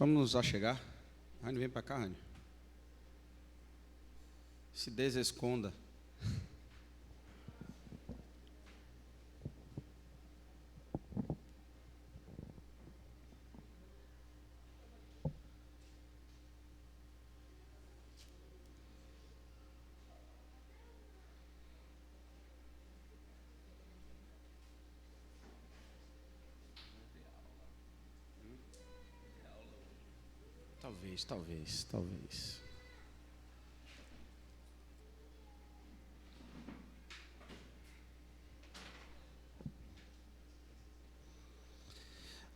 Vamos nos achegar. Rani, vem para cá, Rani. Se desesconda. Talvez.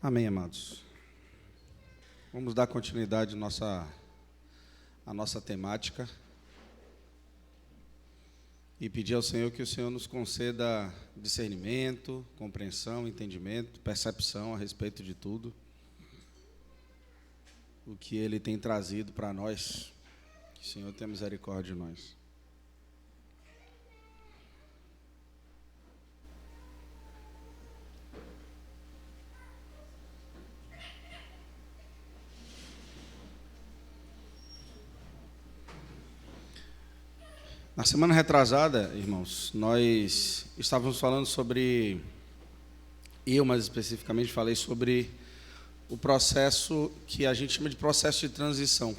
Amém, amados. Vamos dar continuidade à nossa temática e pedir ao Senhor que o Senhor nos conceda discernimento, compreensão, entendimento, percepção a respeito de tudo o que Ele tem trazido para nós. Que o Senhor tenha misericórdia de nós. Na semana retrasada, irmãos, nós estávamos falando sobre, eu mais especificamente falei sobre o processo que a gente chama de processo de transição.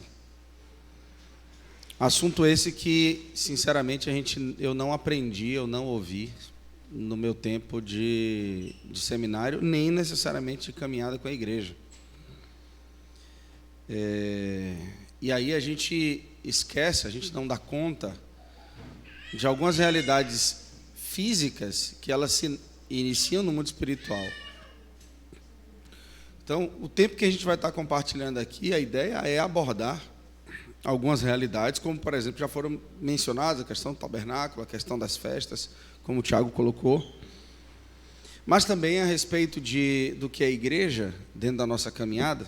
Assunto esse que, sinceramente, eu não aprendi, eu não ouvi no meu tempo de seminário, nem necessariamente de caminhada com a igreja. E aí a gente esquece, a gente não dá conta de algumas realidades físicas que elas se iniciam no mundo espiritual. Então, o tempo que a gente vai estar compartilhando aqui, a ideia é abordar algumas realidades, como, por exemplo, já foram mencionadas, a questão do tabernáculo, a questão das festas, como o Tiago colocou, mas também a respeito do que é a igreja dentro da nossa caminhada,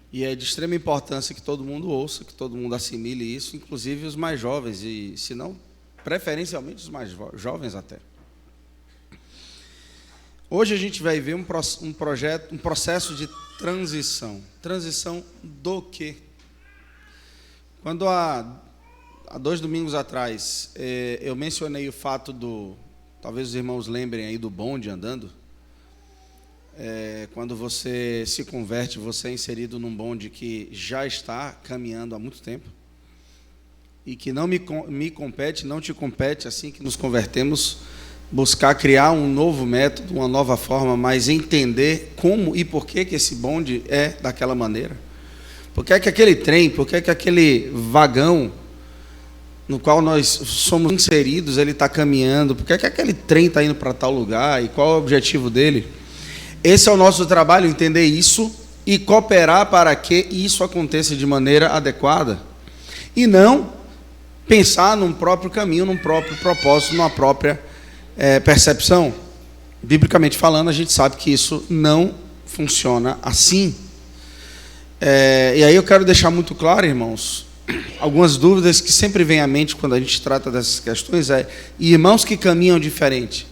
e é de extrema importância que todo mundo ouça, que todo mundo assimile isso, inclusive os mais jovens, e se não, preferencialmente os mais jovens até. Hoje a gente vai ver um processo de transição. Transição do quê? Quando há 2 domingos atrás eu mencionei o fato talvez os irmãos lembrem aí do bonde andando. Quando você se converte, você é inserido num bonde que já está caminhando há muito tempo e que não me compete, não te compete assim que nos convertemos, buscar criar um novo método, uma nova forma, mas entender como e por que esse bonde é daquela maneira. Por que é que aquele trem, por que é que aquele vagão no qual nós somos inseridos, ele está caminhando, por que é que aquele trem está indo para tal lugar e qual é o objetivo dele? Esse é o nosso trabalho, entender isso e cooperar para que isso aconteça de maneira adequada. E não pensar num próprio caminho, num próprio propósito, numa própria percepção. Biblicamente falando, a gente sabe que isso não funciona assim. E aí eu quero deixar muito claro, irmãos, algumas dúvidas que sempre vêm à mente quando a gente trata dessas questões irmãos que caminham diferente.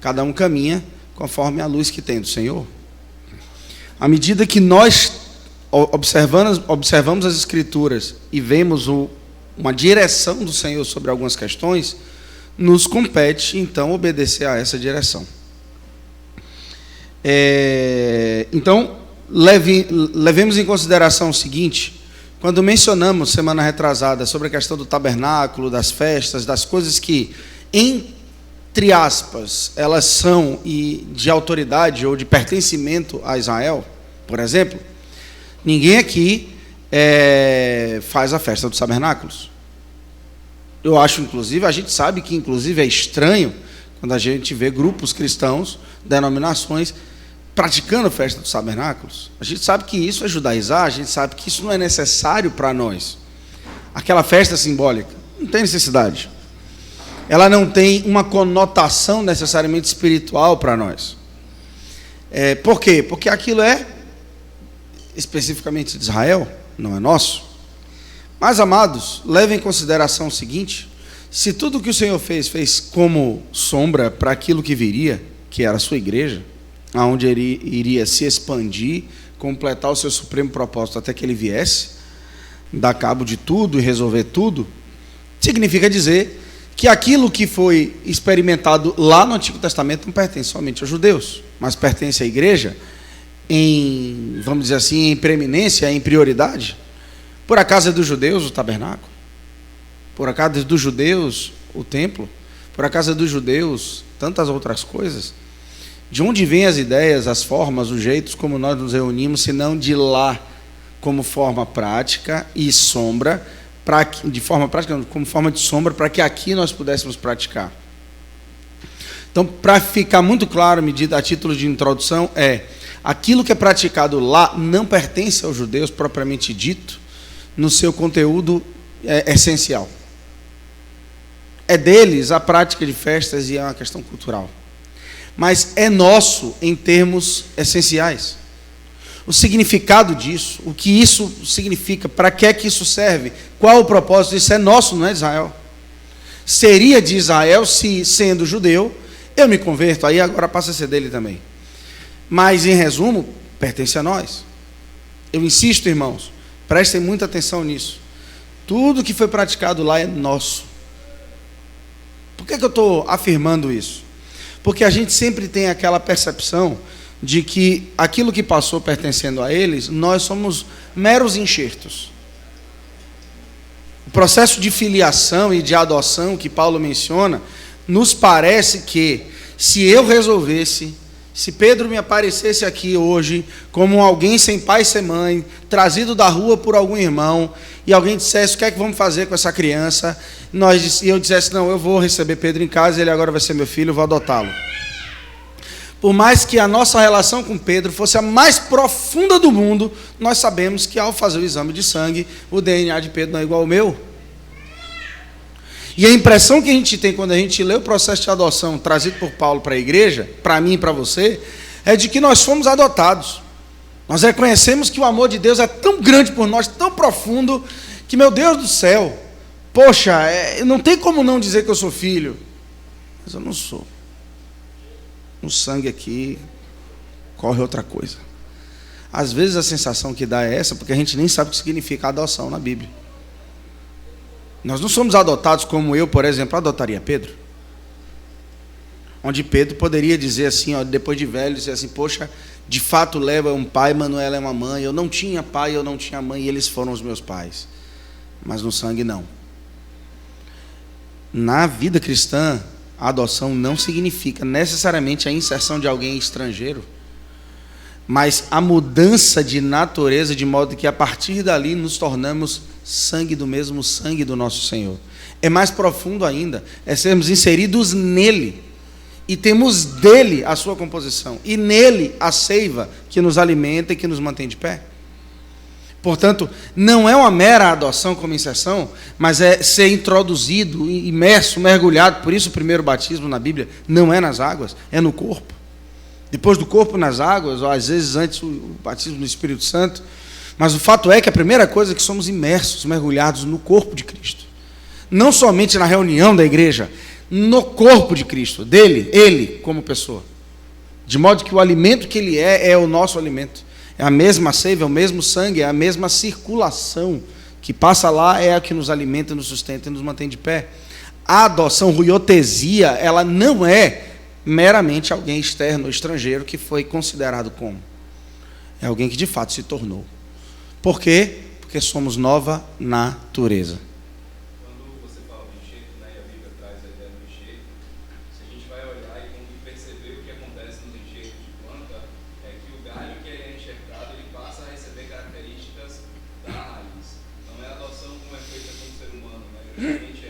Cada um caminha conforme a luz que tem do Senhor. À medida que nós observamos as Escrituras e vemos uma direção do Senhor sobre algumas questões, nos compete, então, obedecer a essa direção. Então, levemos em consideração o seguinte: quando mencionamos, semana retrasada, sobre a questão do tabernáculo, das festas, das coisas que, entre aspas, elas são de autoridade ou de pertencimento a Israel, por exemplo, ninguém aqui faz a festa dos tabernáculos. Eu acho, inclusive, a gente sabe que, inclusive, é estranho quando a gente vê grupos cristãos, denominações, praticando a festa dos tabernáculos. A gente sabe que isso é judaizar, a gente sabe que isso não é necessário para nós. Aquela festa simbólica, não tem necessidade. Ela não tem uma conotação necessariamente espiritual para nós. Por quê? Porque aquilo é especificamente de Israel, não é nosso. Mas, amados, levem em consideração o seguinte: se tudo que o Senhor fez como sombra para aquilo que viria, que era a sua igreja, aonde ele iria se expandir completar o seu supremo propósito até que ele viesse, dar cabo de tudo e resolver tudo, significa dizer que aquilo que foi experimentado lá no Antigo Testamento não pertence somente aos judeus, mas pertence à igreja em, vamos dizer assim, em preeminência, em prioridade. Por acaso é dos judeus o tabernáculo? Por acaso é dos judeus o templo? Por acaso é dos judeus tantas outras coisas? De onde vêm as ideias, as formas, os jeitos como nós nos reunimos, se não de lá, como forma prática e sombra, de forma prática, como forma de sombra, para que aqui nós pudéssemos praticar. Então, para ficar muito claro, a título de introdução, aquilo que é praticado lá não pertence aos judeus, propriamente dito, no seu conteúdo essencial. É deles a prática de festas e é uma questão cultural. Mas é nosso em termos essenciais. O significado disso, o que isso significa, para que é que isso serve, qual o propósito, isso é nosso, não é de Israel. Seria de Israel se, sendo judeu, eu me converto, aí agora passa a ser dele também. Mas, em resumo, pertence a nós. Eu insisto, irmãos, prestem muita atenção nisso. Tudo que foi praticado lá é nosso. Por que eu estou afirmando isso? Porque a gente sempre tem aquela percepção de que aquilo que passou pertencendo a eles, nós somos meros enxertos. O processo de filiação e de adoção que Paulo menciona, nos parece que, se eu resolvesse, se Pedro me aparecesse aqui hoje, como alguém sem pai e sem mãe, trazido da rua por algum irmão, e alguém dissesse, o que é que vamos fazer com essa criança? E eu dissesse, não, eu vou receber Pedro em casa, ele agora vai ser meu filho, eu vou adotá-lo. Por mais que a nossa relação com Pedro fosse a mais profunda do mundo, nós sabemos que ao fazer o exame de sangue, o DNA de Pedro não é igual ao meu. E a impressão que a gente tem quando a gente lê o processo de adoção trazido por Paulo para a igreja, para mim e para você, é de que nós fomos adotados. Nós reconhecemos que o amor de Deus é tão grande por nós, tão profundo, que, meu Deus do céu, poxa, não tem como não dizer que eu sou filho. Mas eu não sou. No sangue aqui corre outra coisa. Às vezes a sensação que dá é essa, porque a gente nem sabe o que significa adoção na Bíblia. Nós não somos adotados como eu, por exemplo, adotaria Pedro. Onde Pedro poderia dizer assim, depois de velho, dizer assim, poxa, de fato leva um pai, Manuela é uma mãe, eu não tinha pai, eu não tinha mãe, e eles foram os meus pais. Mas no sangue não. Na vida cristã, a adoção não significa necessariamente a inserção de alguém estrangeiro, mas a mudança de natureza, de modo que a partir dali nos tornamos sangue do mesmo sangue do nosso Senhor. É mais profundo ainda, é sermos inseridos nele, e temos dele a sua composição, e nele a seiva que nos alimenta e que nos mantém de pé. Portanto, não é uma mera adoção como inserção, mas é ser introduzido, imerso, mergulhado. Por isso o primeiro batismo na Bíblia não é nas águas, é no corpo. Depois do corpo nas águas, ou às vezes antes o batismo no Espírito Santo. Mas o fato é que a primeira coisa é que somos imersos, mergulhados no corpo de Cristo. Não somente na reunião da igreja, no corpo de Cristo, dele, ele como pessoa. De modo que o alimento que ele é o nosso alimento. É a mesma seiva, é o mesmo sangue, é a mesma circulação que passa lá, é a que nos alimenta, nos sustenta e nos mantém de pé. A adoção, ruiotesia, ela não é meramente alguém externo ou estrangeiro que foi considerado como. É alguém que de fato se tornou. Por quê? Porque somos nova natureza. Quando você fala do enxerto, e a Bíblia traz a ideia do enxerto, se a gente vai olhar e perceber o que acontece nos enxertos de planta, é que o galho que é enxertado, ele passa a receber características da raiz. Não é adoção como é feita com o ser humano, né? Justamente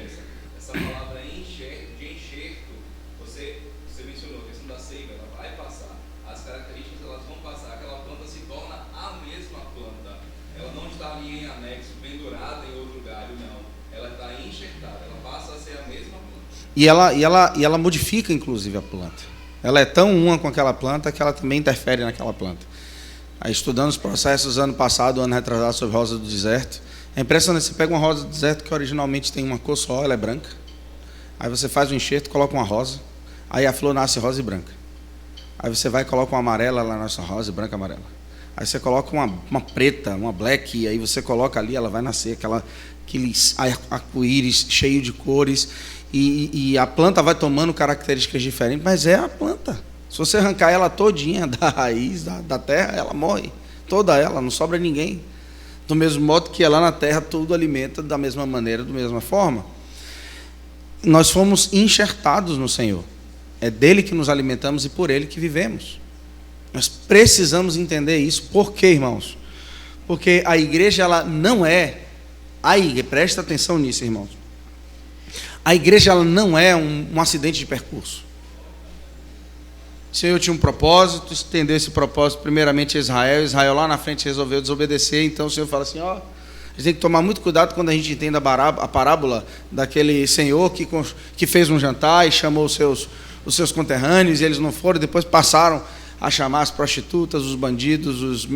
essa palavra enxerto, de enxerto, você mencionou a questão da seiva, ela vai passar, as características elas vão passar, aquela planta se torna a mesma planta. Ela não está ali em anexo, pendurada em outro galho, não. Ela está enxertada, ela passa a ser a mesma planta. E ela modifica, inclusive, a planta. Ela é tão uma com aquela planta que ela também interfere naquela planta. Aí, estudando os processos ano passado, ano retrasado, sobre rosa do deserto, é impressionante. Você pega uma rosa do deserto que originalmente tem uma cor só, ela é branca. Aí você faz um enxerto, coloca uma rosa. Aí a flor nasce rosa e branca. Aí você vai e coloca uma amarela, ela nasce rosa e branca e amarela. Aí você coloca uma preta, uma black, e aí você coloca ali, ela vai nascer aqueles arco-íris cheio de cores, e a planta vai tomando características diferentes, mas é a planta. Se você arrancar ela todinha da raiz, da terra, ela morre. Toda ela, não sobra ninguém. Do mesmo modo que lá na terra tudo alimenta da mesma maneira, da mesma forma. Nós fomos enxertados no Senhor. É dele que nos alimentamos e por ele que vivemos. Nós precisamos entender isso. Por quê, irmãos? Porque a igreja, ela não é... presta atenção nisso, irmãos. A igreja, ela não é um acidente de percurso. O Senhor tinha um propósito, estendeu esse propósito primeiramente a Israel. Israel lá na frente resolveu desobedecer. Então o Senhor fala assim, a gente tem que tomar muito cuidado quando a gente entende a parábola daquele senhor que fez um jantar e chamou os seus conterrâneos, e eles não foram, depois passaram a chamar as prostitutas, os bandidos,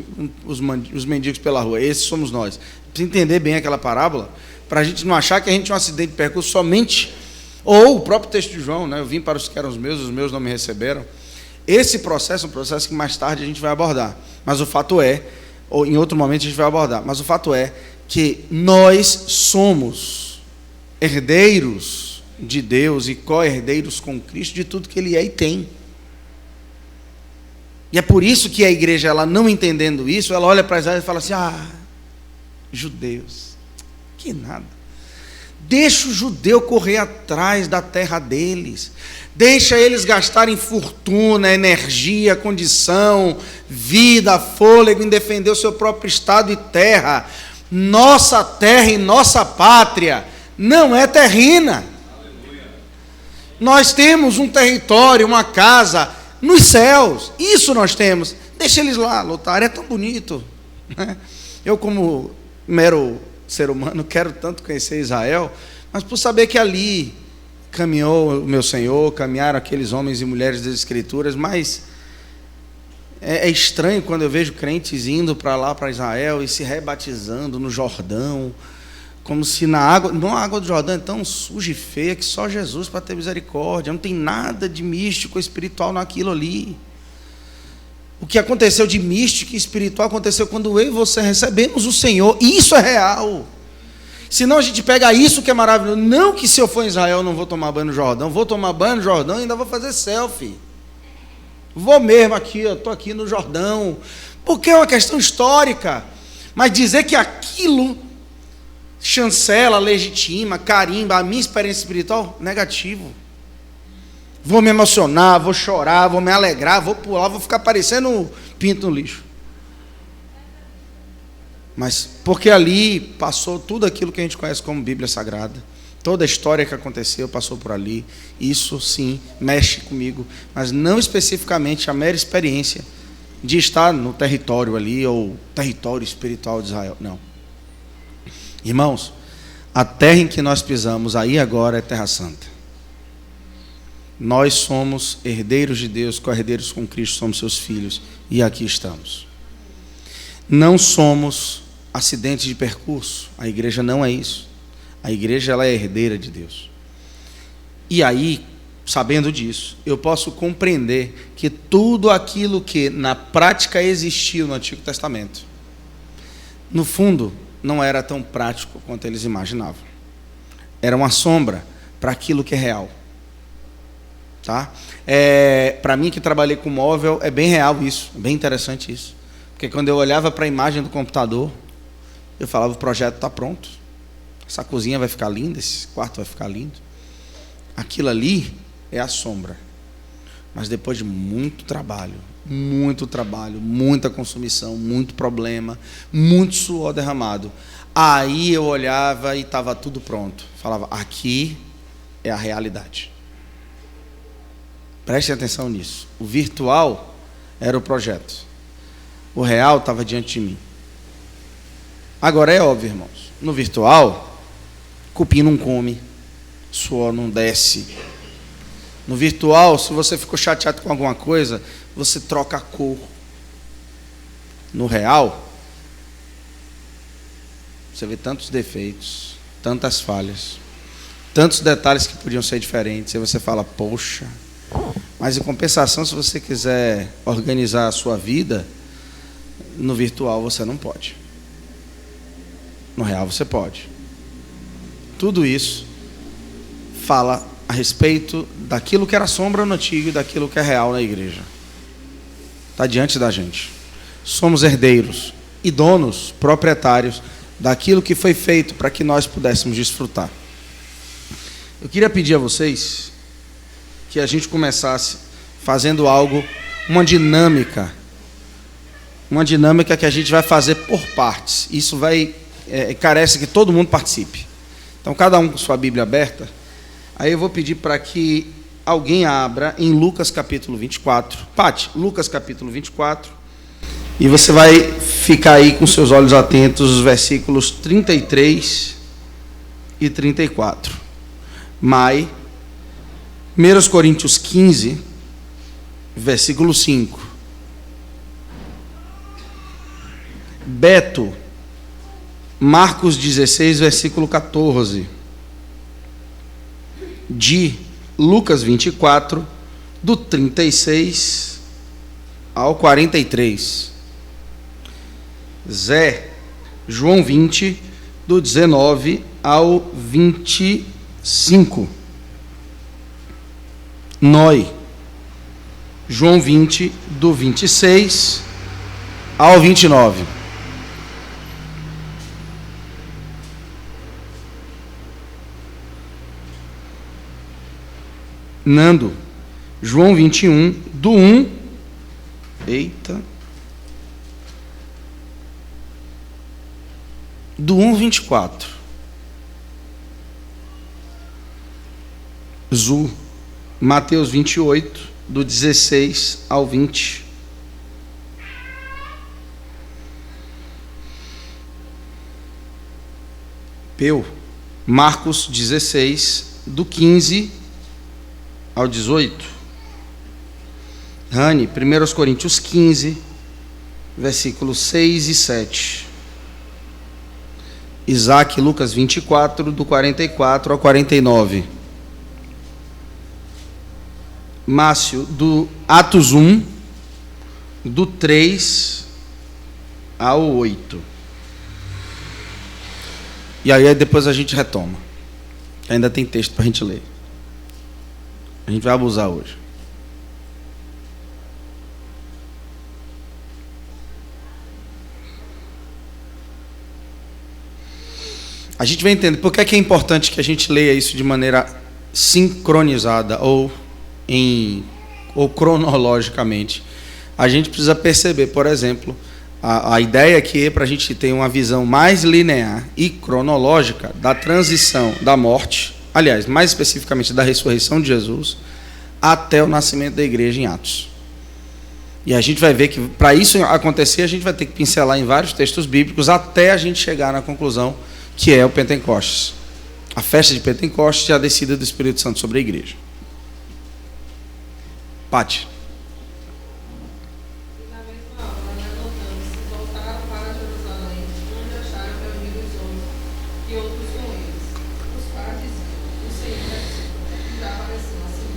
os mendigos pela rua. Esses somos nós. Precisa entender bem aquela parábola, para a gente não achar que a gente tinha um acidente de percurso somente, ou o próprio texto de João, né? Eu vim para os que eram os meus não me receberam. Esse processo é um processo que mais tarde a gente vai abordar, mas o fato é, ou em outro momento a gente vai abordar, mas o fato é que nós somos herdeiros de Deus e co-herdeiros com Cristo de tudo que Ele é e tem. E é por isso que a igreja, ela não entendendo isso, ela olha para Israel e fala assim, judeus, que nada. Deixa o judeu correr atrás da terra deles. Deixa eles gastarem fortuna, energia, condição, vida, fôlego em defender o seu próprio estado e terra. Nossa terra e nossa pátria não é terrena. Aleluia. Nós temos um território, uma casa nos céus. Isso nós temos. Deixa eles lá lutar. É tão bonito, né? Eu, como mero ser humano, quero tanto conhecer Israel, mas por saber que ali caminhou o meu Senhor, caminharam aqueles homens e mulheres das Escrituras, mas é estranho quando eu vejo crentes indo para lá, para Israel, e se rebatizando no Jordão, como se a água do Jordão é tão suja e feia que só Jesus para ter misericórdia, não tem nada de místico, espiritual naquilo ali. O que aconteceu de místico e espiritual aconteceu quando eu e você recebemos o Senhor. Isso é real. Senão a gente pega isso que é maravilhoso. Não que se eu for em Israel eu não vou tomar banho no Jordão. Vou tomar banho no Jordão e ainda vou fazer selfie. Vou mesmo aqui, eu estou aqui no Jordão. Porque é uma questão histórica. Mas dizer que aquilo chancela, legitima, carimba a minha experiência espiritual, negativo. Vou me emocionar, vou chorar, vou me alegrar, vou pular, vou ficar parecendo um pinto no lixo. Mas porque ali passou tudo aquilo que a gente conhece como Bíblia Sagrada. Toda a história que aconteceu passou por ali. Isso sim mexe comigo, mas não especificamente a mera experiência de estar no território ali, ou território espiritual de Israel. Não. Irmãos, a terra em que nós pisamos aí agora é terra santa. Nós somos herdeiros de Deus, co-herdeiros com Cristo, somos seus filhos, e aqui estamos. Não somos acidentes de percurso, a igreja não é isso. A igreja, ela é herdeira de Deus. E aí, sabendo disso, eu posso compreender que tudo aquilo que na prática existiu no Antigo Testamento, no fundo, não era tão prático quanto eles imaginavam. Era uma sombra para aquilo que é real. Tá? Para mim que trabalhei com móvel, é bem real isso, é bem interessante isso. Porque quando eu olhava para a imagem do computador, eu falava, o projeto está pronto. Essa cozinha vai ficar linda, esse quarto vai ficar lindo. Aquilo ali é a sombra. Mas depois de muito trabalho, muita consumição, muito problema, muito suor derramado, aí eu olhava e estava tudo pronto. Falava, aqui é a realidade. Preste atenção nisso. O virtual era o projeto. O real estava diante de mim. Agora é óbvio, irmãos. No virtual, cupim não come, suor não desce. No virtual, se você ficou chateado com alguma coisa, você troca a cor. No real, você vê tantos defeitos, tantas falhas, tantos detalhes que podiam ser diferentes. E você fala, poxa... Mas em compensação, se você quiser organizar a sua vida, No virtual você não pode. No real você pode. Tudo isso fala a respeito daquilo que era sombra no antigo e daquilo que é real na igreja. Está diante da gente. Somos herdeiros e donos, proprietários daquilo que foi feito para que nós pudéssemos desfrutar. Eu queria pedir a vocês que a gente começasse fazendo algo, uma dinâmica que a gente vai fazer por partes. Isso vai carece que todo mundo participe. Então, cada um com sua Bíblia aberta. Aí eu vou pedir para que alguém abra em Lucas capítulo 24. Pati, Lucas capítulo 24. E você vai ficar aí com seus olhos atentos os versículos 33 e 34. Mai, 1 Coríntios 15, versículo 5. Beto, Marcos 16, versículo 14. De Lucas 24, do 36 ao 43. Zé, João 20, do 19 ao 25. Noi, João 20, do 26 ao 29. Nando, João 21, do 1, do 1 ao 24. Zu, Mateus 28, do 16 ao 20. Peu, Marcos 16, do 15 ao 18. Rani, 1 Coríntios 15, versículos 6 e 7. Isaac, Lucas 24, do 44 ao 49. Márcio, do Atos 1, do 3 ao 8. E aí depois a gente retoma. Ainda tem texto para a gente ler. A gente vai abusar hoje. A gente vai entender por que é importante que a gente leia isso de maneira sincronizada ou cronologicamente. A gente precisa perceber, por exemplo, a ideia aqui é para a gente ter uma visão mais linear e cronológica da transição da morte, aliás, mais especificamente da ressurreição de Jesus, até o nascimento da igreja em Atos. E a gente vai ver que, para isso acontecer, a gente vai ter que pincelar em vários textos bíblicos até a gente chegar na conclusão que é o Pentecostes. A festa de Pentecostes e a descida do Espírito Santo sobre a igreja. Pati. E outros com eles. Os pais diziam: o Senhor já apareceu assim.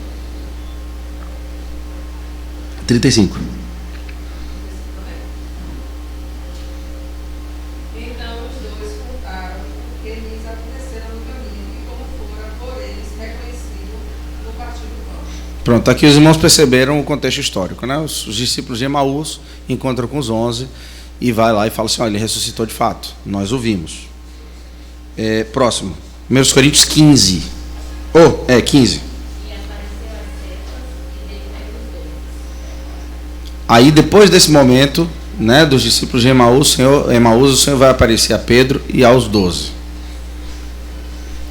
35. Então os dois contaram o que lhes acontecera no caminho e como fora por eles reconhecido no partir do pão. Pronto, aqui os irmãos perceberam o contexto histórico, né? Os discípulos de Emaús encontram com os 11 e vai lá e fala assim: olha, ele ressuscitou de fato, nós o vimos. Próximo, 1 Coríntios 15. 15. Aí depois desse momento, né, dos discípulos de Emaús, o Senhor vai aparecer a Pedro e aos 12.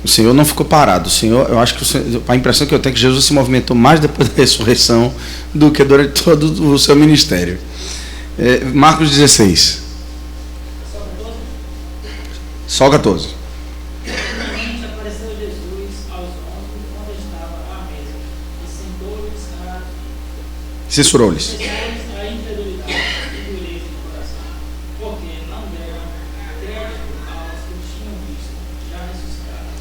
O Senhor não ficou parado. O Senhor, eu acho que a impressão que eu tenho é que Jesus se movimentou mais depois da ressurreição do que durante todo o seu ministério. Marcos 16. Só 14. Finalmente apareceu Jesus aos 11 quando estava à mesa e Censurou-lhes. a incredulidade e dureza do coração, porque não deram crédito aos que tinham visto já ressuscitado.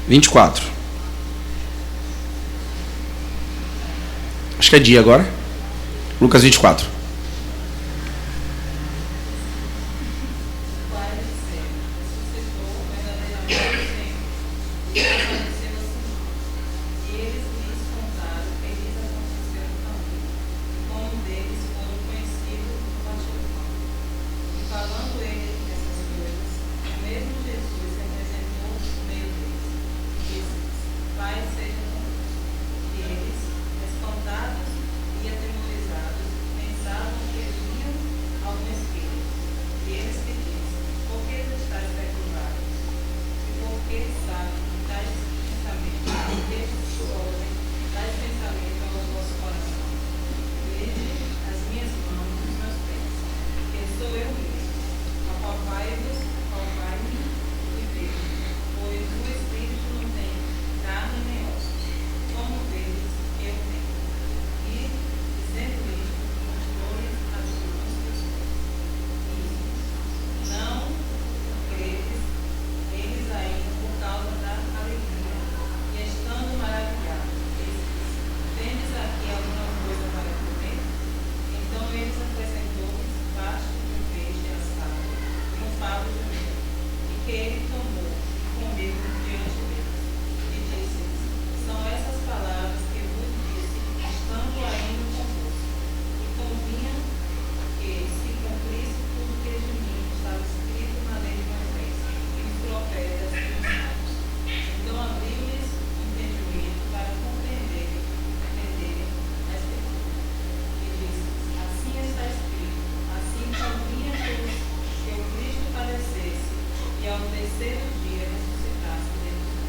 24. Acho que é dia agora. Lucas 24. mesmo Jesus se apresentou no meio deles e disse: Pai, seja conosco. E eles, espantados e atemorizados, pensavam que viam algum espírito. E eles lhe disseram: Por que estáis perturbados? E por que sabem que tais pensamentos, tais pensamentos aos vossos corações? Vede as minhas mãos e os meus pés, que sou eu mesmo. Apalpai-me e vede, pois o Espírito não tem carne nem ossos, como vedes que eu tenho. E, dizendo isto, mostrou-lhes as mãos e os pés. E não credes eles ainda por causa da alegria, e estando maravilhados, eles disseram: Tendes aqui alguma coisa para comer? Então eles acrescentou-lhes baixo de um peixe assado, um favo de mel, e que ele tomou e comeu diante deles. E disse-lhes: São essas palavras que vos disse, estando ainda convosco. E convinha que se cumprisse tudo que de mim estava escrito na lei de Moisés, e nos profetas e nos salmos. Então abriu-lhes o entendimento para compreenderem a Escritura. E disse-lhes: Assim está escrito, assim convinha que o Cristo padecesse e ao terceiro dia ressuscitasse dentre os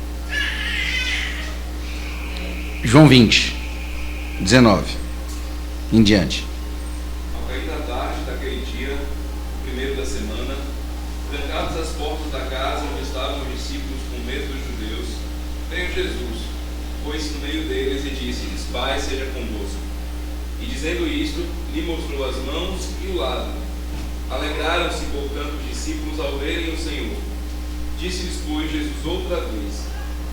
mortos. João 20, 19 em diante. Ao cair da tarde daquele dia, o primeiro da semana, trancadas as portas da casa onde estavam os discípulos com medo dos judeus, veio Jesus, pôs-se no meio deles e disse-lhes: Pai, seja convosco. E dizendo isto, lhe mostrou as mãos e o lado. Alegraram-se, portanto, os discípulos ao verem o Senhor. Disse-lhes, pois, Jesus outra vez: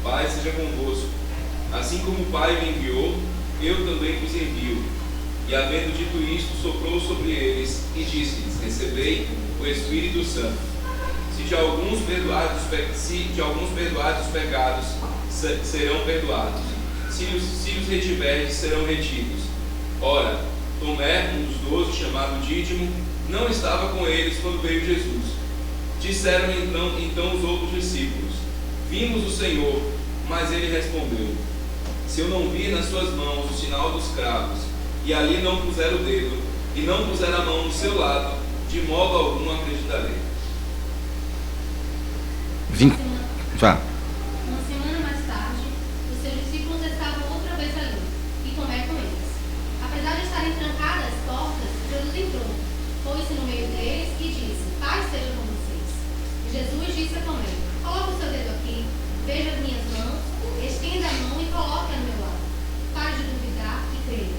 Pai, seja convosco. Assim como o Pai me enviou, eu também vos envio. E havendo dito isto, soprou sobre eles e disse-lhes: Recebei o Espírito Santo. Se de alguns perdoados os pecados, serão perdoados. Se os retiverdes, serão retidos. Ora, Tomé, um dos 12, chamado Dídimo, não estava com eles quando veio Jesus. Disseram então os outros discípulos: Vimos o Senhor. Mas ele respondeu: Se eu não vir nas suas mãos o sinal dos cravos, e ali não puser o dedo, e não puser a mão no seu lado, de modo algum acreditarei. Vá. Uma semana mais tarde, os seus discípulos estavam outra vez ali, e Tomé com eles. Apesar de estarem trancadas as portas, Jesus entrou, pôs-se no meio deles e disse: Paz seja com vocês. E Jesus disse a Tomé: Coloque o seu dedo aqui, veja as minhas mãos, estenda a mão e coloque-a no meu lado. Pare de duvidar e creia.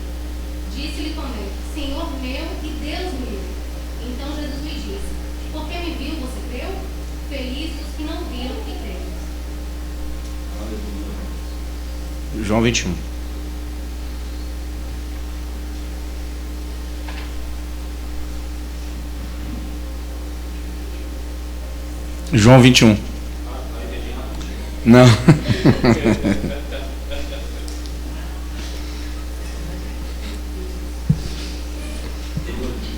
Disse-lhe Tomé: Senhor meu e Deus meu. Então Jesus lhe disse: Porque me viu, você creu? Felizes os que não viram e creram. João 21. João 21. Não.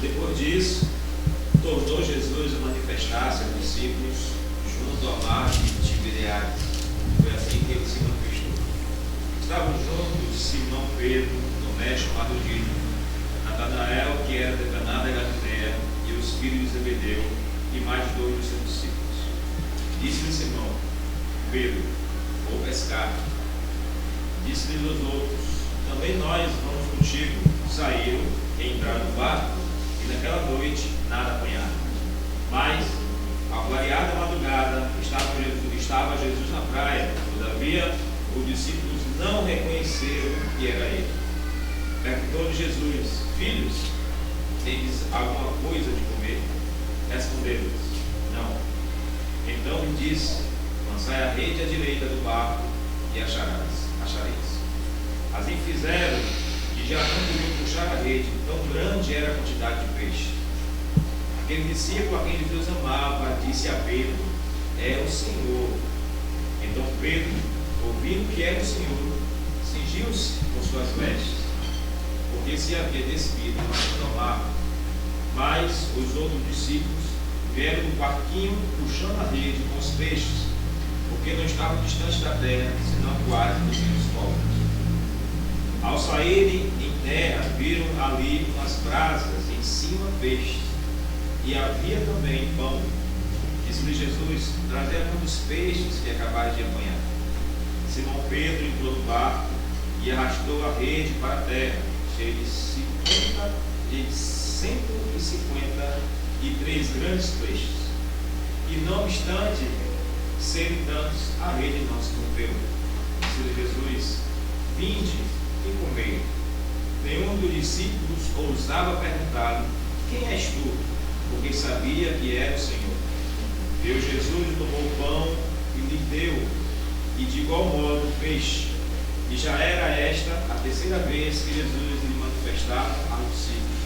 Depois disso, tornou Jesus a manifestar-se aos discípulos junto ao mar de Tiberiades. Foi assim que ele se manifestou. Estavam juntos Simão Pedro, Tomé, chamado Dídimo, Natanael, que era de Caná da Galileia, e os filhos de Zebedeu, e mais 2 dos seus discípulos. Disse-lhe Simão Pedro: Vou pescar. Disse-lhe os outros: Também nós vamos contigo. Saíram e entraram no barco, e naquela noite nada apanharam. Mas, à clareada madrugada, estava Jesus na praia. Todavia, os discípulos não reconheceram que era ele. Perguntou-lhe Jesus: Filhos, tendes alguma coisa de comer? Responderam-lhes: Não. Então lhe disse: Lançai a rede à direita do barco e achareis. Assim fizeram, e já não podiam puxar a rede, tão grande era a quantidade de peixe. Aquele discípulo a quem Jesus amava disse a Pedro: É o Senhor. Então Pedro, ouvindo que era o Senhor, cingiu-se com suas vestes, porque se havia despido no mar. Mas os outros discípulos vieram do barquinho puxando a rede com os peixes, porque não estavam distantes da terra, senão quase 200 côvados. Ao saírem em terra, viram ali umas brasas, em cima peixes, e havia também pão. Disse-lhe Jesus: trazei um dos peixes que acabaram de apanhar. Simão Pedro entrou no barco e arrastou a rede para a terra, cheia de 153 grandes peixes. E não obstante serem tantos, a rede não se rompeu. Disse-lhe Jesus: vinde e comei. Nenhum dos discípulos ousava perguntar-lhe: quem és tu? Porque sabia que era o Senhor. Deu Jesus, tomou o pão e lhe deu, e de igual modo o peixe. E já era esta a terceira vez que Jesus lhe manifestava aos discípulos,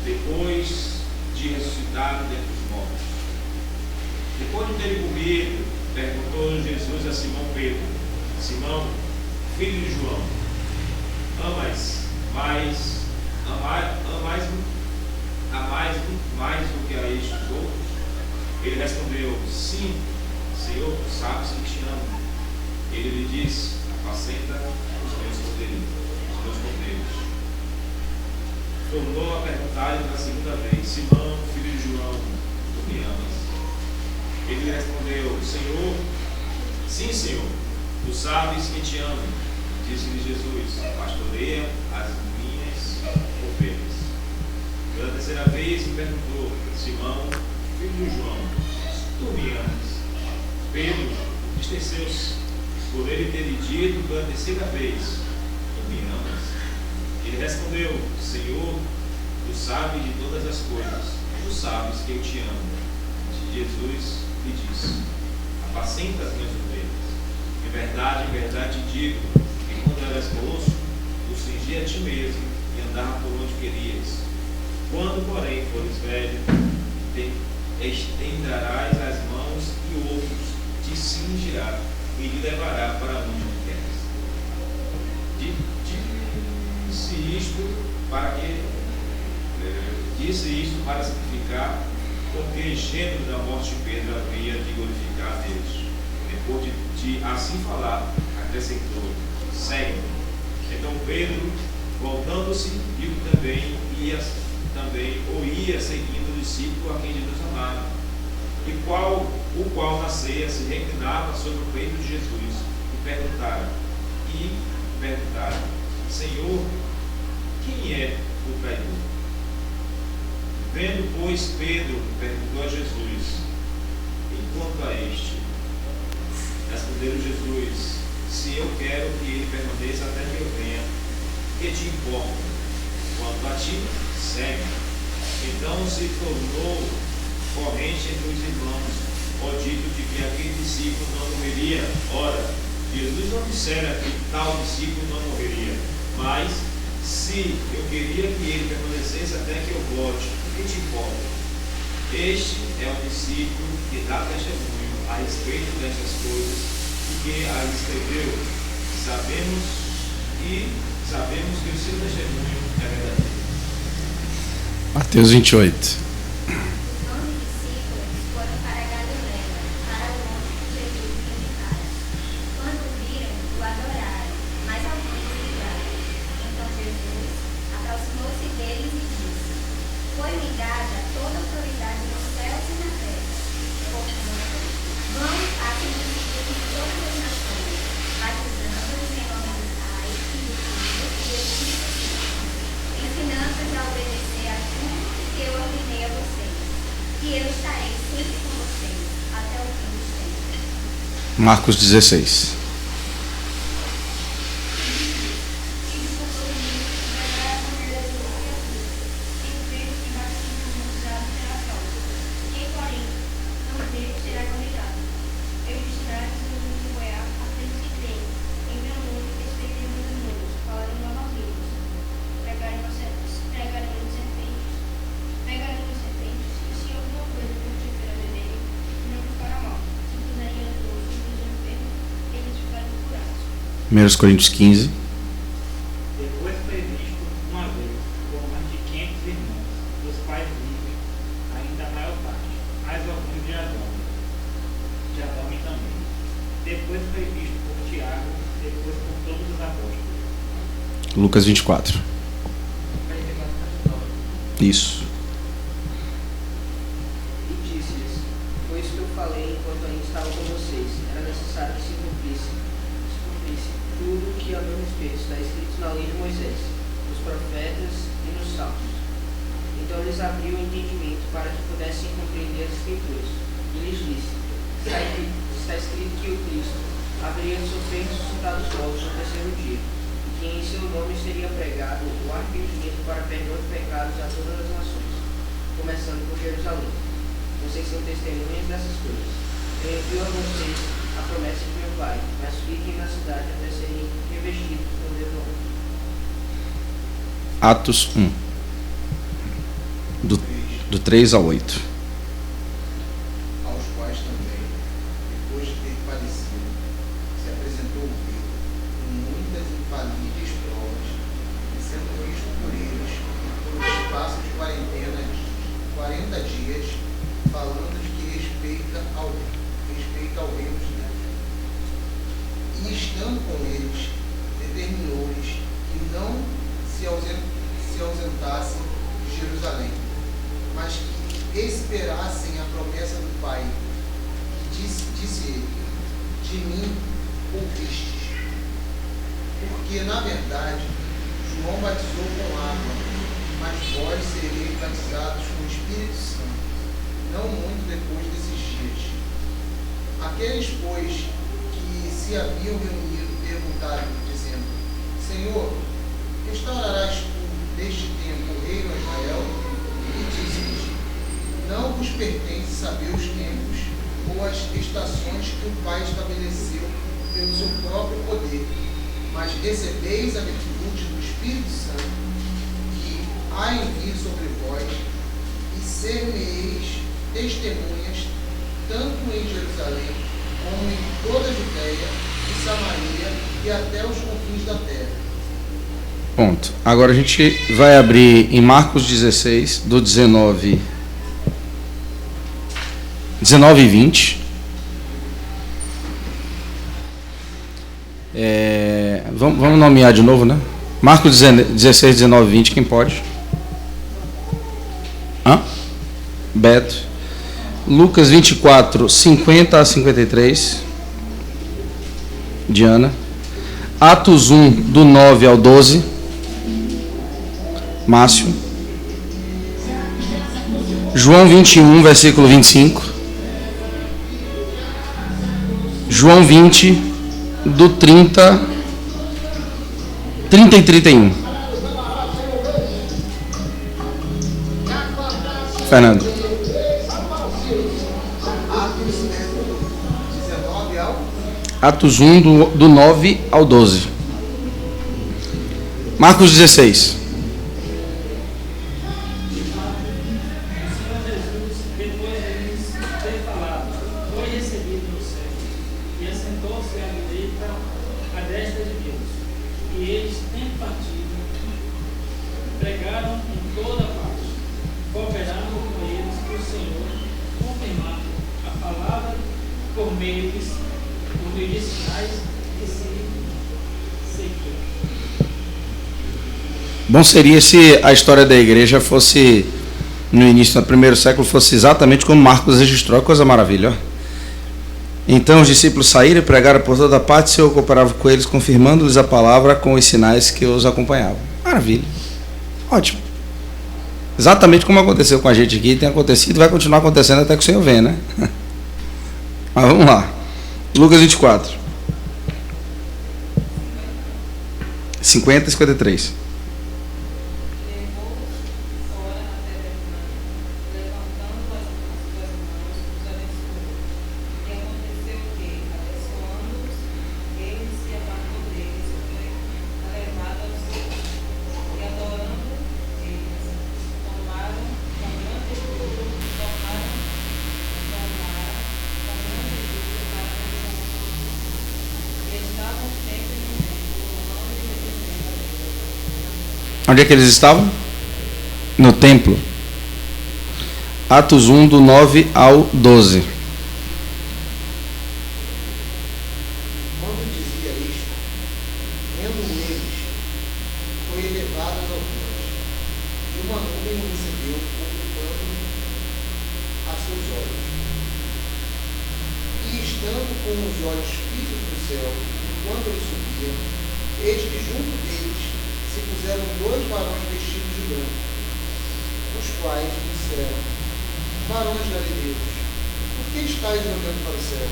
depois de ressuscitado dentre os mortos. Depois de ter comido, perguntou Jesus a Simão Pedro: Simão, filho de João, amais do que a estes outros? Ele respondeu: sim, Senhor, tu sabes que te amo. Ele lhe disse: apacenta os meus cordeiros. Tornou a perguntar-lhe pela segunda vez: Simão, filho de João, tu me amas? Ele lhe respondeu: Senhor, sim, Senhor, tu sabes que te amo. Disse-lhe Jesus: pastoreia as minhas ovelhas. Pela terceira vez lhe perguntou: Simão, filho de João, tu me amas? Pedro entristeceu-se por ele ter lhe dito pela terceira vez: tu me amas? Ele respondeu: Senhor, tu sabes de todas as coisas, tu sabes que eu te amo. Jesus lhe disse: apacenta as minhas ovelhas. Em verdade te digo que quando eras moço, tu cingia a ti mesmo e andava por onde querias. Quando, porém, fores velho, estenderás as mãos e outros te cingirá e te levará para onde tu queres. Disse isto para significar porque gênero da morte de Pedro havia de glorificar a Deus. Depois de assim falar, acrescentou: segue. Então Pedro, voltando-se, viu que também ia seguindo o discípulo a quem Jesus amava, o qual na ceia se reclinava sobre o peito de Jesus, e perguntaram: Senhor, quem é o traidor? Vendo, pois, Pedro, perguntou a Jesus: enquanto a este? Respondeu Jesus: se eu quero que ele permaneça até que eu venha, que te importa? Quanto a ti, segue. Então se tornou corrente entre os irmãos o dito de que aquele discípulo não morreria. Ora, Jesus não dissera que tal discípulo não morreria, mas se eu queria que ele permanecesse até que eu volte, o que te importa? Este é o discípulo que dá testemunho a respeito destas coisas e que as escreveu. Sabemos que o seu testemunho é verdadeiro. Mateus 28. Marcos 16. Primeiros Coríntios 15. Depois foi visto uma vez por mais de 500 irmãos, dos quais vivem ainda a maior parte, mais ou de Adão também. Depois foi visto por Tiago, depois por todos os apóstolos. Lucas 24. Isso. E disse-lhes: foi isso que eu falei enquanto ainda estava com vocês. Era necessário que se cumprisse tudo o que a meu respeito está escrito na lei de Moisés, nos profetas e nos salmos. Então lhes abriu o entendimento para que pudessem compreender as escrituras. E lhes disse: está escrito que o Cristo haveria de sofrer e ressuscitar dos mortos no terceiro dia, e que em seu nome seria pregado o arrependimento para perdão de pecados a todas as nações, começando por Jerusalém. Vocês são testemunhas dessas coisas. Eu envio a vocês a promessa de meu Pai, mas fiquem na cidade até serem revestidos com o Deus. Atos 1. Do 3 ao 8. Aos quais também, depois de ter padecido, se apresentou vivo com muitas infalíveis provas, e sendo visto por eles por um espaço de quarentena de 40 dias, falando de que respeita ao reino de Deus. E estando com eles, determinou-lhes que não se ausentassem de Jerusalém, mas que esperassem a promessa do Pai. E disse ele: de mim ouvistes. Porque, na verdade, João batizou com água, mas vós sereis batizados com o Espírito Santo, não muito depois desses dias. Aqueles, pois, que se haviam reunido, perguntaram, dizendo: Senhor, restaurarás tu neste tempo o reino a Israel? E disse-lhes: não vos pertence saber os tempos ou as estações que o Pai estabeleceu pelo seu próprio poder, mas recebeis a virtude do Espírito Santo, que há em vir sobre vós, e ser-me-eis testemunhas, tanto em Jerusalém, como em toda a Judéia e Samaria e até os confins da terra. Ponto. Agora a gente vai abrir em Marcos 16, do 19 e 20. Vamos nomear de novo, né? Marcos 16, 19 e 20, quem pode? Beto. Lucas 24, 50 a 53. Diana. Atos 1, do 9 ao 12. Márcio. João 21, versículo 25. João 20, do 30 e 31. Fernando. Atos 1, do 9 ao 12. Marcos 16. Bom seria se a história da igreja fosse, no início do primeiro século, fosse exatamente como Marcos registrou, coisa maravilha. Ó. Então os discípulos saíram e pregaram por toda parte, o Senhor cooperava com eles, confirmando-lhes a palavra com os sinais que os acompanhavam. Maravilha. Ótimo. Exatamente como aconteceu com a gente aqui, tem acontecido e vai continuar acontecendo até que o Senhor venha, né? Mas vamos lá. Lucas 24. 50 e 53. Onde é que eles estavam? No templo. Atos 1, do 9 ao 12. Quando dizia isto, vendo eles, foi elevado às alturas, e uma nuvem o recebeu, ocupando a seus olhos. E estando com os olhos fitos no céu, enquanto ele subia, eis que junto deles se puseram 2 varões vestidos de branco, os quais disseram: varões galileus, por que estáis olhando para o céu?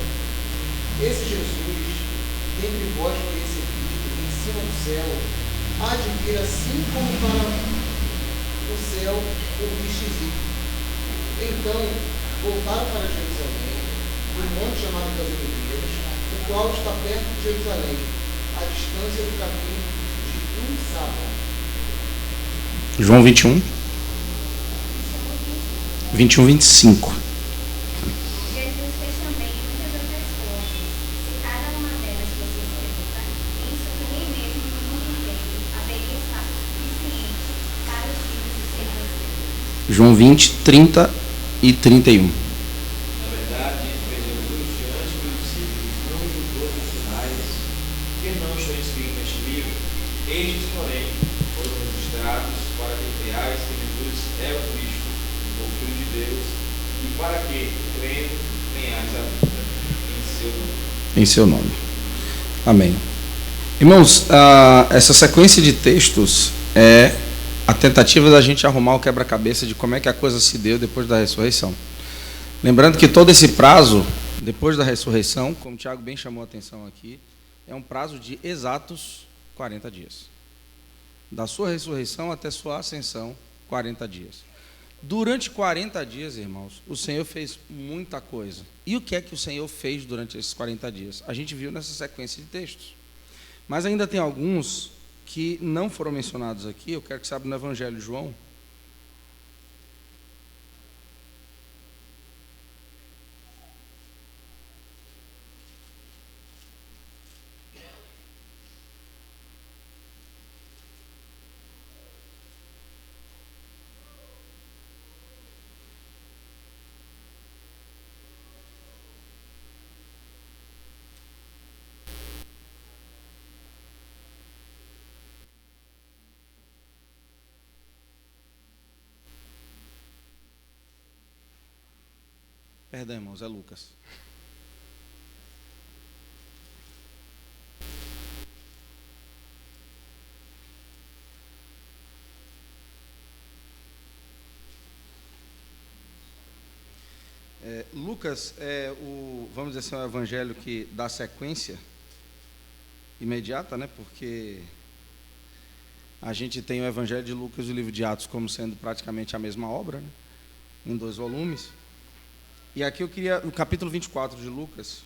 Esse Jesus, dentre vós foi recebido em cima do céu, há de vir assim como para o céu o vistes ir. Então voltaram para Jerusalém, no monte chamado das Oliveiras, o qual está perto de Jerusalém, à distância do caminho de um sábado. João 21. 21, 25. Jesus fez também muitas outras coisas. Se cada uma delas fosse escrita, isso que nem mesmo no mundo inteiro haveria espaço suficiente para os livros de ser conhecidos. João 20, 30 e 31. Na verdade, fez Jesus diante dos discípulos muitos outros sinais que não estão escritos neste livro. Estes, porém, foram registrados para que creais que Jesus é o Cristo, o Filho de Deus, e para que, crendo, tenhais a vida em seu nome. Em seu nome. Amém. Irmãos, essa sequência de textos é a tentativa da gente arrumar o quebra-cabeça de como é que a coisa se deu depois da ressurreição. Lembrando que todo esse prazo, depois da ressurreição, como o Tiago bem chamou a atenção aqui, é um prazo de exatos 40 dias. Da sua ressurreição até sua ascensão, 40 dias. Durante 40 dias, irmãos, o Senhor fez muita coisa. E o que é que o Senhor fez durante esses 40 dias? A gente viu nessa sequência de textos. Mas ainda tem alguns que não foram mencionados aqui. Eu quero que você abra no Evangelho de João. Perdão, irmãos, é Lucas. Lucas é o, vamos dizer assim, o evangelho que dá sequência imediata, né? Porque a gente tem o evangelho de Lucas e o livro de Atos como sendo praticamente a mesma obra, né? Em 2 volumes. E aqui eu queria, no capítulo 24 de Lucas,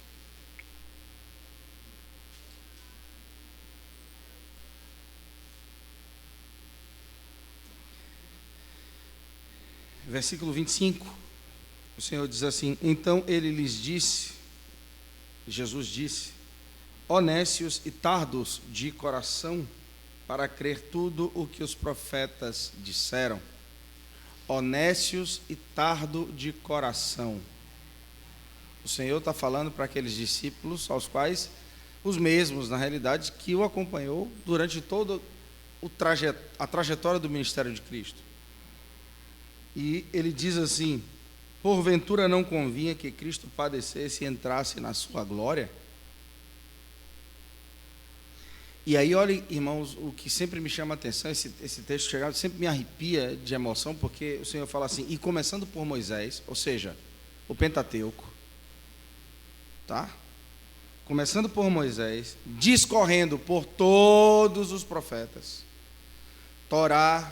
versículo 25, o Senhor diz assim: então ele lhes disse, Jesus disse, ó nécios e tardos de coração, para crer tudo o que os profetas disseram. Ó nécios e tardo de coração. O Senhor está falando para aqueles discípulos, aos quais, os mesmos, na realidade, que o acompanhou durante toda a trajetória do ministério de Cristo. E ele diz assim: porventura não convinha que Cristo padecesse e entrasse na sua glória? E aí, olha, irmãos, o que sempre me chama a atenção, esse texto chegado, sempre me arrepia de emoção, porque o Senhor fala assim, e começando por Moisés, ou seja, o Pentateuco, tá? Começando por Moisés, discorrendo por todos os profetas, Torá,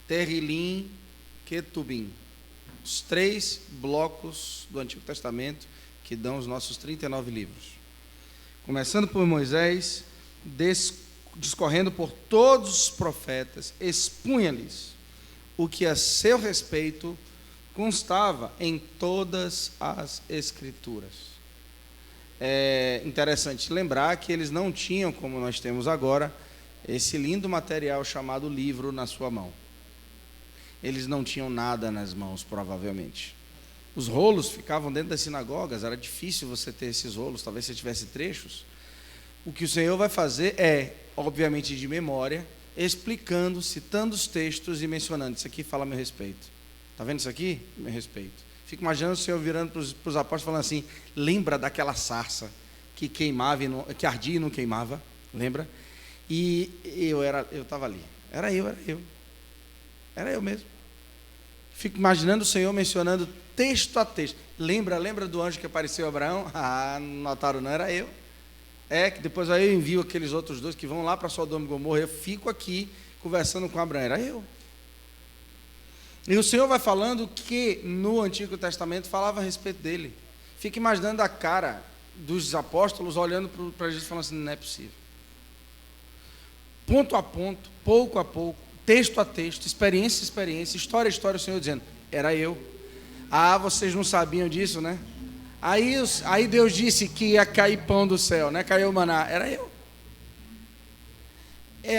Terrilim, Ketubim, os 3 blocos do Antigo Testamento que dão os nossos 39 livros. Começando por Moisés, discorrendo por todos os profetas, expunha-lhes o que a seu respeito constava em todas as Escrituras. É interessante lembrar que eles não tinham, como nós temos agora, esse lindo material chamado livro na sua mão. eles não tinham nada nas mãos, provavelmente. Os rolos ficavam dentro das sinagogas, era difícil você ter esses rolos, talvez você tivesse trechos. O que o Senhor vai fazer é, obviamente de memória, explicando, citando os textos e mencionando, isso aqui fala a meu respeito. Está vendo isso aqui? Meu respeito. Fico imaginando o Senhor virando para os apóstolos falando assim, lembra daquela sarça que queimava, que ardia e não queimava, lembra? E eu estava ali, era eu mesmo. Fico imaginando o Senhor mencionando texto a texto. Lembra do anjo que apareceu a Abraão? Ah, não notaram não, era eu. Que depois aí eu envio aqueles outros dois que vão lá para Sodoma e Gomorra, eu fico aqui conversando com Abraão, era eu. E o Senhor vai falando que no Antigo Testamento falava a respeito dele. Fica imaginando a cara dos apóstolos olhando para Jesus e falando assim, não é possível. Ponto a ponto, pouco a pouco, texto a texto, experiência a experiência, história a história, o Senhor dizendo, era eu. Ah, vocês não sabiam disso, né? Aí Deus disse que ia cair pão do céu, né? Caiu maná, era eu.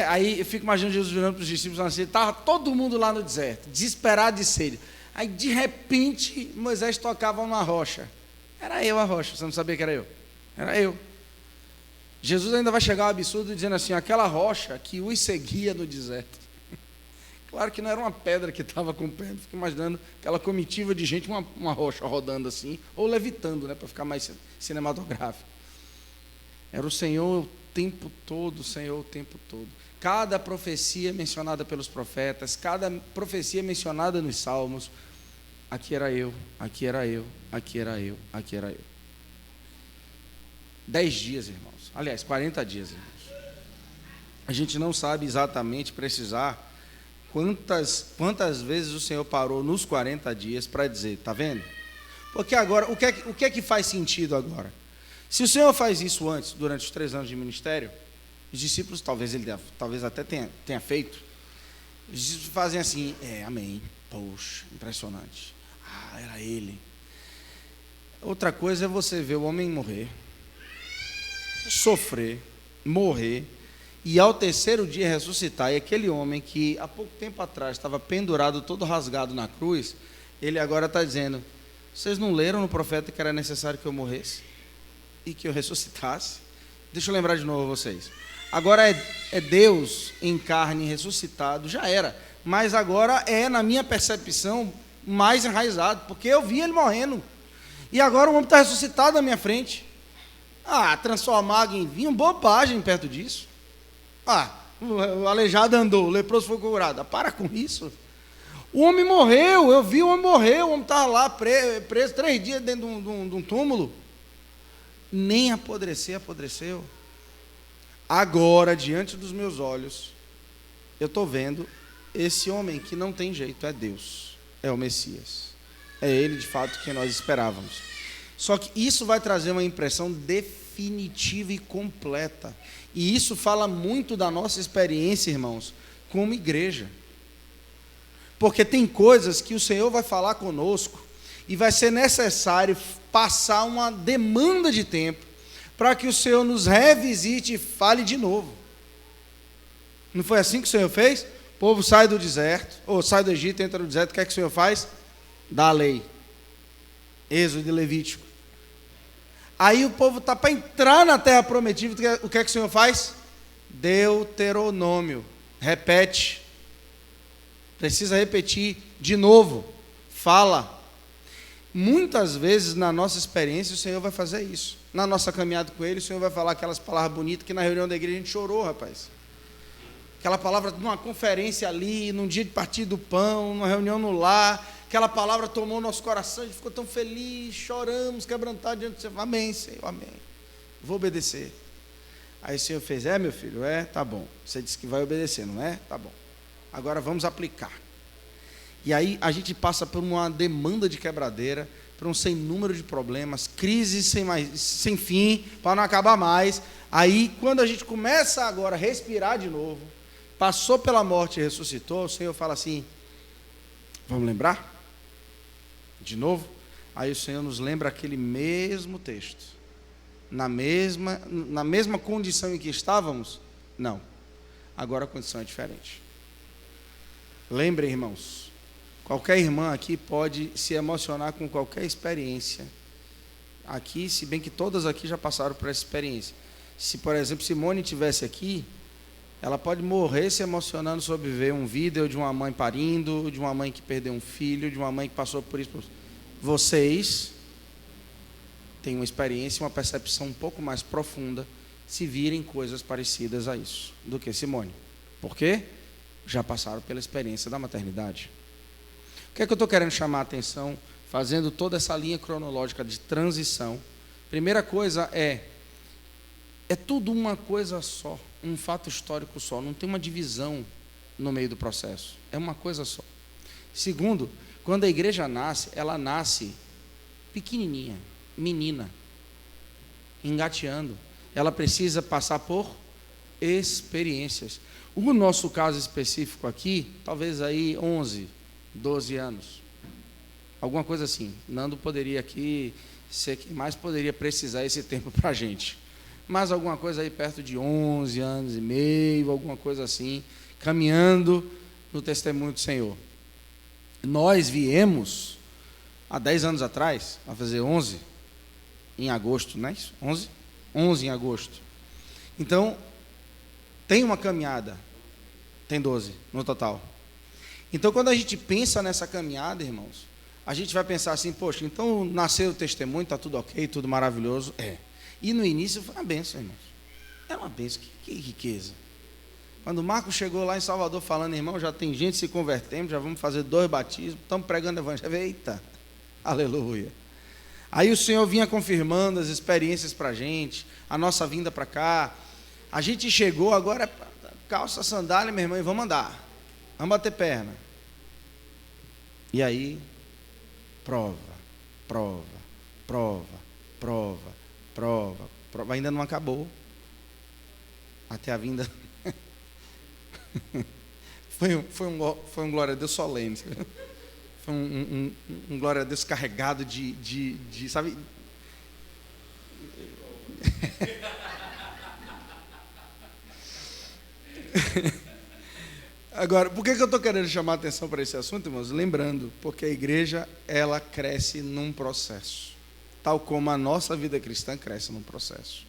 Aí eu fico imaginando Jesus virando para os discípulos assim, estava todo mundo lá no deserto, desesperado de sede. Aí de repente Moisés tocava uma rocha. Era eu a rocha, você não sabia que era eu? Era eu. Jesus ainda vai chegar ao absurdo dizendo assim, aquela rocha que os seguia no deserto. Claro que não era uma pedra que estava com pedra, fico imaginando aquela comitiva de gente, uma rocha rodando assim, ou levitando, né, para ficar mais cinematográfico. Era o Senhor o tempo todo, o Senhor o tempo todo. Cada profecia mencionada pelos profetas, cada profecia mencionada nos salmos, aqui era eu, aqui era eu, aqui era eu, aqui era eu. 10 dias, irmãos. Aliás, 40 dias, irmãos. A gente não sabe exatamente precisar quantas vezes o Senhor parou nos 40 dias para dizer, está vendo? Porque agora, o que é que faz sentido agora? Se o Senhor faz isso antes, durante os 3 anos de ministério, os discípulos, talvez até tenha feito, os discípulos fazem assim, amém, poxa, impressionante, era ele. Outra coisa é você ver o homem morrer, sofrer, morrer, e ao 3º dia ressuscitar, e aquele homem que há pouco tempo atrás estava pendurado, todo rasgado na cruz, ele agora está dizendo, vocês não leram no profeta que era necessário que eu morresse? E que eu ressuscitasse? Deixa eu lembrar de novo a vocês. Agora é Deus em carne ressuscitado, já era, mas agora é, na minha percepção, mais enraizado, porque eu vi ele morrendo, e agora o homem está ressuscitado na minha frente. Transformar água em vinho, bobagem perto disso. O aleijado andou, o leproso foi curado. Para com isso. O homem morreu, eu vi o homem morrer, o homem estava lá preso 3 dias dentro de um túmulo. Nem apodreceu. Agora, diante dos meus olhos, eu estou vendo esse homem que não tem jeito, é Deus, é o Messias. É ele, de fato, que nós esperávamos. Só que isso vai trazer uma impressão definitiva e completa. E isso fala muito da nossa experiência, irmãos, como igreja. Porque tem coisas que o Senhor vai falar conosco e vai ser necessário passar uma demanda de tempo para que o Senhor nos revisite e fale de novo. Não foi assim que o Senhor fez? O povo sai do deserto, ou sai do Egito, entra no deserto, o que é que o Senhor faz? Dá a lei. Êxodo e Levítico. Aí o povo está para entrar na terra prometida, o que é que o Senhor faz? Deuteronômio. Repete. Precisa repetir de novo. Fala. Muitas vezes na nossa experiência o Senhor vai fazer isso. Na nossa caminhada com Ele, o Senhor vai falar aquelas palavras bonitas que na reunião da igreja a gente chorou, rapaz. Aquela palavra numa conferência ali, num dia de partir do pão, numa reunião no lar. Aquela palavra tomou nosso coração, a gente ficou tão feliz, choramos, quebrantados diante do Senhor. Amém, Senhor, amém. Vou obedecer. Aí o Senhor fez, meu filho, tá bom. Você disse que vai obedecer, não é? Tá bom. Agora vamos aplicar. E aí a gente passa por uma demanda de quebradeira, por um sem número de problemas, crises sem fim, para não acabar mais. Aí quando a gente começa agora a respirar de novo, passou pela morte e ressuscitou, o Senhor fala assim, vamos lembrar? De novo? Aí o Senhor nos lembra aquele mesmo texto. Na mesma condição em que estávamos? Não. Agora a condição é diferente. Lembrem, irmãos, Qualquer irmã aqui pode se emocionar com qualquer experiência. Aqui, se bem que todas aqui já passaram por essa experiência. Se, por exemplo, Simone estivesse aqui, ela pode morrer se emocionando sobre ver um vídeo de uma mãe parindo, de uma mãe que perdeu um filho, de uma mãe que passou por isso. Vocês têm uma experiência, uma percepção um pouco mais profunda se virem coisas parecidas a isso do que Simone. Por quê? Já passaram pela experiência da maternidade. O que é que eu estou querendo chamar a atenção, fazendo toda essa linha cronológica de transição? Primeira coisa é tudo uma coisa só, um fato histórico só, não tem uma divisão no meio do processo, é uma coisa só. Segundo, quando a igreja nasce, ela nasce pequenininha, menina, engateando, ela precisa passar por experiências. O nosso caso específico aqui, talvez aí 11, 12 anos, alguma coisa assim. Nando poderia aqui ser quem mais poderia precisar esse tempo para a gente, mas alguma coisa aí perto de 11 anos e meio, alguma coisa assim, caminhando no testemunho do Senhor. Nós viemos há 10 anos atrás, vai fazer 11 em agosto, não é isso? 11 em agosto. Então, tem uma caminhada, tem 12 no total. Então, quando a gente pensa nessa caminhada, irmãos, a gente vai pensar assim, poxa, então nasceu o testemunho, está tudo ok, tudo maravilhoso. É. E no início foi uma benção, irmãos. É uma benção, que riqueza. Quando o Marcos chegou lá em Salvador falando, irmão, já tem gente se convertendo, já vamos fazer 2 batismos, estamos pregando evangelho. Eita, aleluia. Aí o Senhor vinha confirmando as experiências para a gente, a nossa vinda para cá. A gente chegou agora, calça, sandália, meu irmão, e vamos andar. Vamos bater perna. E aí, prova. Ainda não acabou. Até a vinda. Foi um glória a Deus solene. Foi um glória a Deus carregado de sabe? Agora, por que eu estou querendo chamar a atenção para esse assunto, irmãos? Lembrando, porque a igreja, ela cresce num processo, tal como a nossa vida cristã cresce num processo.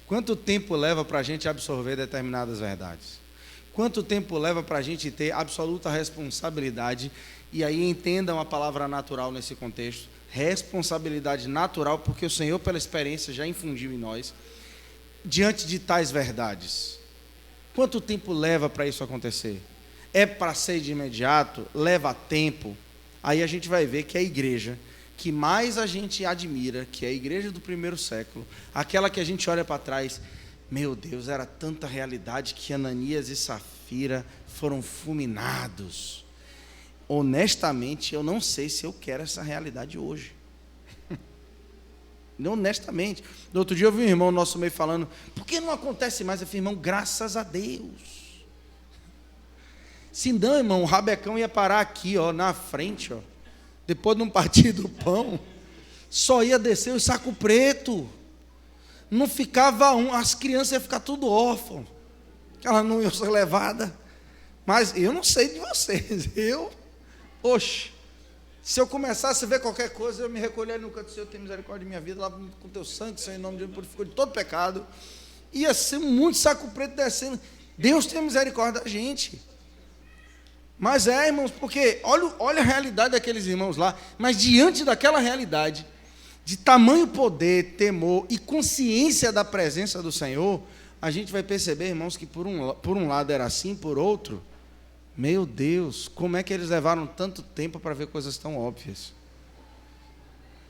Quanto tempo leva para a gente absorver determinadas verdades? Quanto tempo leva para a gente ter absoluta responsabilidade? E aí entendam a palavra natural nesse contexto, responsabilidade natural, porque o Senhor, pela experiência, já infundiu em nós, diante de tais verdades. Quanto tempo leva para isso acontecer? É para ser de imediato? Leva tempo? Aí a gente vai ver que a igreja que mais a gente admira, que é a igreja do primeiro século, aquela que a gente olha para trás, meu Deus, era tanta realidade que Ananias e Safira foram fulminados. Honestamente, eu não sei se eu quero essa realidade hoje. Honestamente. No outro dia eu vi um irmão nosso meio falando, por que não acontece mais? Eu falei, irmão, graças a Deus. Se não, irmão, o rabecão ia parar aqui, ó, na frente, ó, depois de um partir do pão, só ia descer o saco preto. Não ficava as crianças iam ficar tudo órfãs. Elas não iam ser levadas. Mas eu não sei de vocês. Se eu começasse a ver qualquer coisa, eu me recolher no canto do Senhor, tem misericórdia de minha vida, lá com teu sangue, Senhor, em nome de Deus, purificou de todo pecado. Ia ser muito saco preto descendo. Deus tem misericórdia da gente. Mas irmãos, porque olha a realidade daqueles irmãos lá, mas diante daquela realidade, de tamanho poder, temor e consciência da presença do Senhor, a gente vai perceber, irmãos, que por um lado era assim, por outro, meu Deus, como é que eles levaram tanto tempo para ver coisas tão óbvias?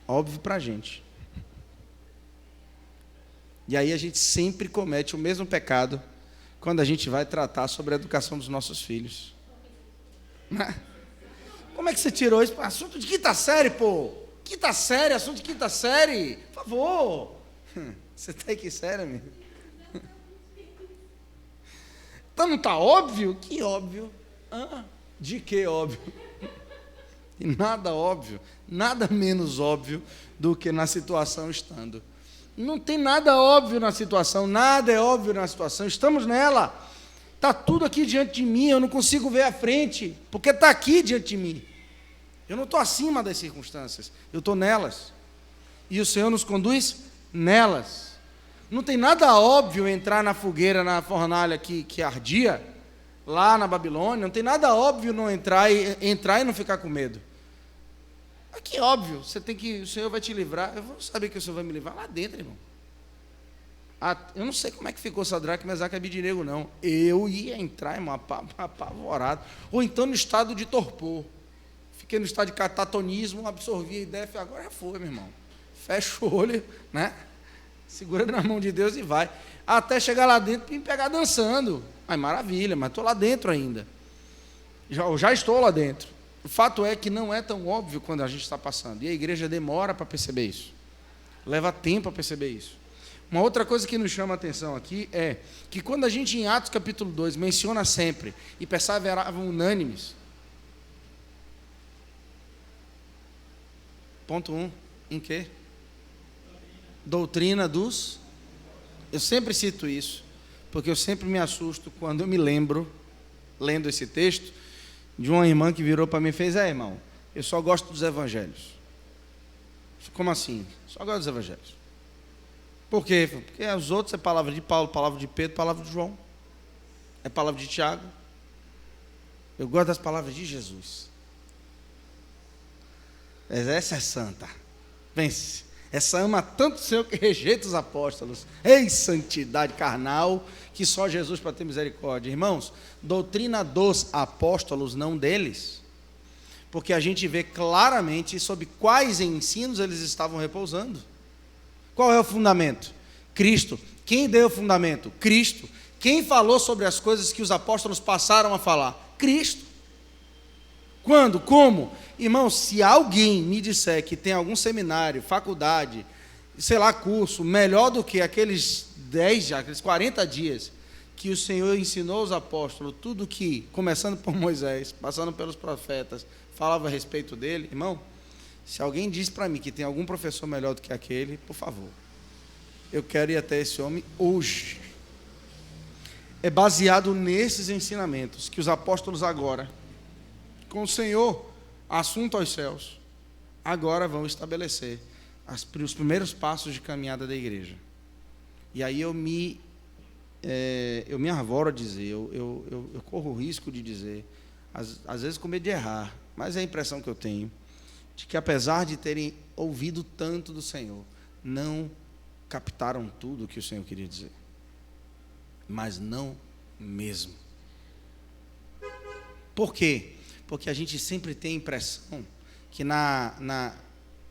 Óbvio para a gente. E aí a gente sempre comete o mesmo pecado quando a gente vai tratar sobre a educação dos nossos filhos. Como é que você tirou isso? Assunto de quinta série, pô. Quinta série, assunto de quinta série. Por favor. Você está aí que sério, amigo? Então não está óbvio? Que óbvio. De que óbvio? E nada óbvio, nada menos óbvio do que na situação estando. Não tem nada óbvio na situação, nada é óbvio na situação, estamos nela. Está tudo aqui diante de mim, eu não consigo ver a frente, porque está aqui diante de mim. Eu não estou acima das circunstâncias, eu estou nelas. E o Senhor nos conduz nelas. Não tem nada óbvio entrar na fogueira, na fornalha que ardia, lá na Babilônia. Não tem nada óbvio não entrar e não ficar com medo. Aqui óbvio, o Senhor vai te livrar. Eu vou saber que o Senhor vai me livrar lá dentro, irmão. Eu não sei como é que ficou Sadraque, Mesaque e Abednego, não. Eu ia entrar, irmão, apavorado. Ou então no estado de torpor. Fiquei no estado de catatonismo, absorvi a ideia, falei, agora já foi, meu irmão. Fecha o olho, né? Segura na mão de Deus e vai. Até chegar lá dentro e me pegar dançando. Ai, maravilha, mas estou lá dentro ainda. Já estou lá dentro. O fato é que não é tão óbvio quando a gente está passando. E a igreja demora para perceber isso. Leva tempo para perceber isso. Uma outra coisa que nos chama a atenção aqui é que quando a gente, em Atos capítulo 2, menciona sempre e perseveravam unânimes. Ponto 1. Em quê? Doutrina dos... Eu sempre cito isso, porque eu sempre me assusto quando eu me lembro, lendo esse texto, de uma irmã que virou para mim e fez, irmão, eu só gosto dos evangelhos. Como assim? Só gosto dos evangelhos. Por quê? Porque os outros é palavra de Paulo, palavra de Pedro, palavra de João. É palavra de Tiago. Eu gosto das palavras de Jesus. Essa é santa. Vence. Essa ama tanto o Senhor que rejeita os apóstolos. Ei, santidade carnal, que só Jesus para ter misericórdia. Irmãos, doutrina dos apóstolos, não deles. Porque a gente vê claramente sobre quais ensinos eles estavam repousando. Qual é o fundamento? Cristo. Quem deu o fundamento? Cristo. Quem falou sobre as coisas que os apóstolos passaram a falar? Cristo. Quando? Como? Irmão, se alguém me disser que tem algum seminário, faculdade, sei lá, curso, melhor do que aqueles 10, aqueles 40 dias, que o Senhor ensinou aos apóstolos, tudo que, começando por Moisés, passando pelos profetas, falava a respeito dele, irmão, se alguém diz para mim que tem algum professor melhor do que aquele, por favor, eu quero ir até esse homem hoje. É baseado nesses ensinamentos que os apóstolos agora, com o Senhor assunto aos céus, agora vão estabelecer os primeiros passos de caminhada da igreja. E aí eu me arvoro a dizer, eu corro o risco de dizer, às vezes com medo de errar, mas é a impressão que eu tenho, de que apesar de terem ouvido tanto do Senhor, não captaram tudo o que o Senhor queria dizer. Mas não mesmo. Por quê? Porque a gente sempre tem a impressão que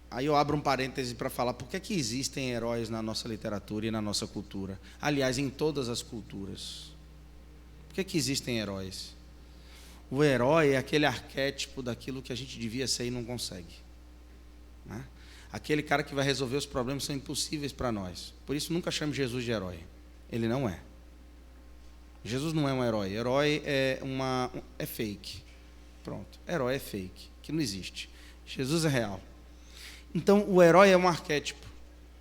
aí eu abro um parêntese para falar por que existem heróis na nossa literatura e na nossa cultura. Aliás, em todas as culturas. Por que existem heróis? O herói é aquele arquétipo daquilo que a gente devia ser e não consegue. Né? Aquele cara que vai resolver os problemas são impossíveis para nós. Por isso nunca chame Jesus de herói. Ele não é. Jesus não é um herói. Herói é fake. Pronto. Herói é fake, que não existe. Jesus é real. Então, o herói é um arquétipo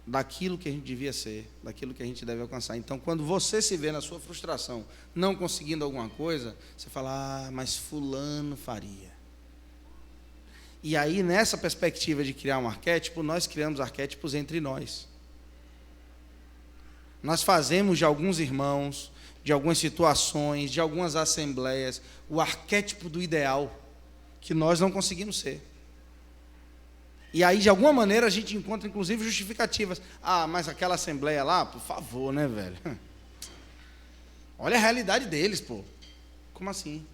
daquilo que a gente devia ser, daquilo que a gente deve alcançar. Então, quando você se vê na sua frustração, não conseguindo alguma coisa, você fala, mas fulano faria. E aí, nessa perspectiva de criar um arquétipo, nós criamos arquétipos entre nós. Nós fazemos de alguns irmãos, de algumas situações, de algumas assembleias, o arquétipo do ideal, que nós não conseguimos ser. E aí, de alguma maneira, a gente encontra, inclusive, justificativas. Mas aquela assembleia lá, por favor, né, velho? Olha a realidade deles, pô. Como assim?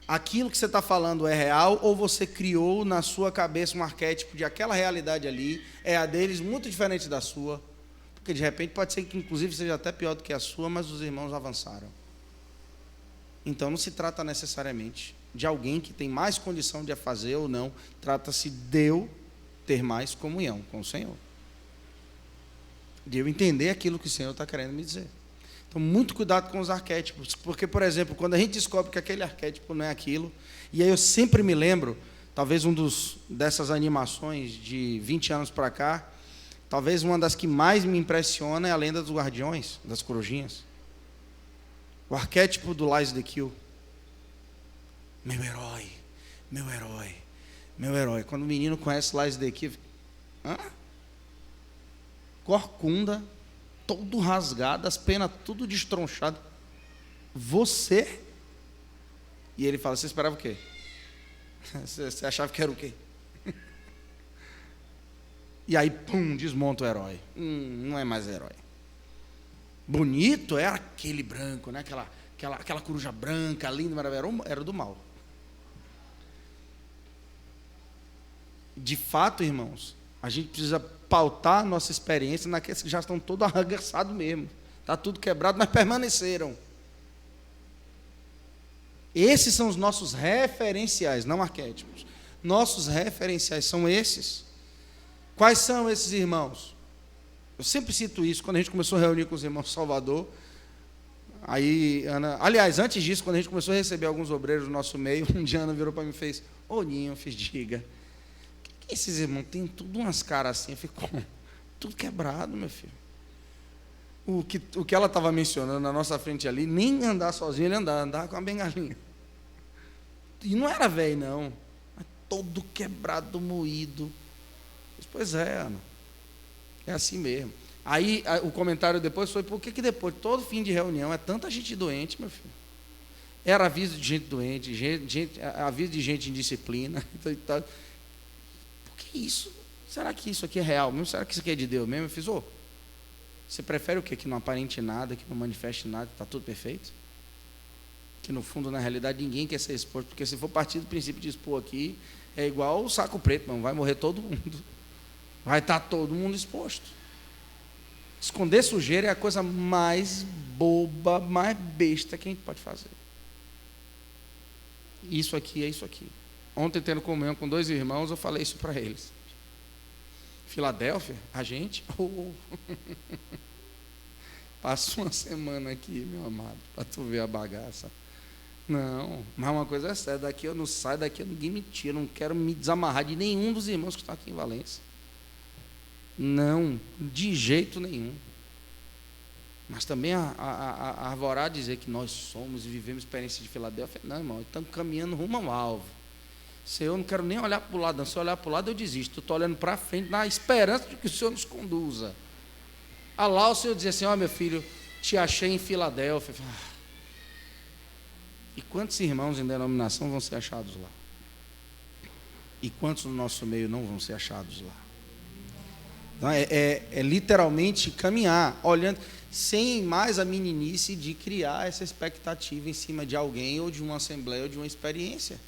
Aquilo que você está falando é real ou você criou na sua cabeça um arquétipo de aquela realidade ali, é a deles muito diferente da sua? Porque de repente pode ser que inclusive seja até pior do que a sua, mas os irmãos avançaram. Então não se trata necessariamente de alguém que tem mais condição de fazer ou não, trata-se de eu ter mais comunhão com o Senhor. De eu entender aquilo que o Senhor está querendo me dizer. Então muito cuidado com os arquétipos, porque, por exemplo, quando a gente descobre que aquele arquétipo não é aquilo, e aí eu sempre me lembro, talvez dessas animações de 20 anos para cá, talvez uma das que mais me impressiona é a Lenda dos Guardiões, das Corujinhas. O arquétipo do Lies the Kill. Meu herói, Meu herói, meu herói. Quando o menino conhece lá esse daqui, hã? Corcunda, todo rasgado, as penas tudo destronchado. Você? E ele fala, você esperava o quê? Você achava que era o quê? E aí, pum, desmonta o herói. Não é mais herói. Bonito é aquele branco, né? Aquela coruja branca, linda, maravilhosa, era do mal. De fato, irmãos, a gente precisa pautar a nossa experiência naqueles que já estão todos arregaçados mesmo. Está tudo quebrado, mas permaneceram. Esses são os nossos referenciais, não arquétipos. Nossos referenciais são esses. Quais são esses irmãos? Eu sempre cito isso, quando a gente começou a reunir com os irmãos de Salvador, aí, Ana, aliás, antes disso, quando a gente começou a receber alguns obreiros do nosso meio, um dia a Ana virou para mim e fez, ô Ninho, eu fiz, diga, que esses irmãos têm tudo umas caras assim, eu fico, tudo quebrado, meu filho. O que ela estava mencionando na nossa frente ali, nem andar sozinho ele andava com uma bengalinha. E não era velho, não, mas todo quebrado, moído. Pois é, Ana, é assim mesmo. Aí o comentário depois foi, por que depois, todo fim de reunião, é tanta gente doente, meu filho? Era aviso de gente doente, aviso de gente indisciplina. Por que isso? Será que isso aqui é real mesmo? Será que isso aqui é de Deus mesmo? Eu fiz, você prefere o quê? Que não aparente nada, que não manifeste nada, que está tudo perfeito? Que no fundo, na realidade, ninguém quer ser exposto, porque se for partir do princípio de expor aqui, é igual o saco preto, irmão, vai morrer todo mundo. Vai estar todo mundo exposto. Esconder sujeira é a coisa mais boba, mais besta que a gente pode fazer. Isso aqui é isso aqui. Ontem, tendo comunhão com 2 irmãos, eu falei isso para eles. Filadélfia, a gente... Passa uma semana aqui, meu amado, para tu ver a bagaça. Não, mas uma coisa é séria, daqui eu não saio, daqui ninguém me tira, eu não quero me desamarrar de nenhum dos irmãos que estão aqui em Valência. Não, de jeito nenhum. Mas também a Arvorá dizer que nós somos e vivemos experiência de Filadélfia, não, irmão, estamos caminhando rumo ao alvo. Senhor, eu não quero nem olhar para o lado, não. Se eu olhar para o lado, eu desisto. Eu estou olhando para frente na esperança de que o Senhor nos conduza. Lá o Senhor dizia assim, meu filho, te achei em Filadélfia. E quantos irmãos em denominação vão ser achados lá? E quantos no nosso meio não vão ser achados lá? Então, é literalmente caminhar, olhando, sem mais a meninice de criar essa expectativa em cima de alguém, ou de uma assembleia, ou de uma experiência.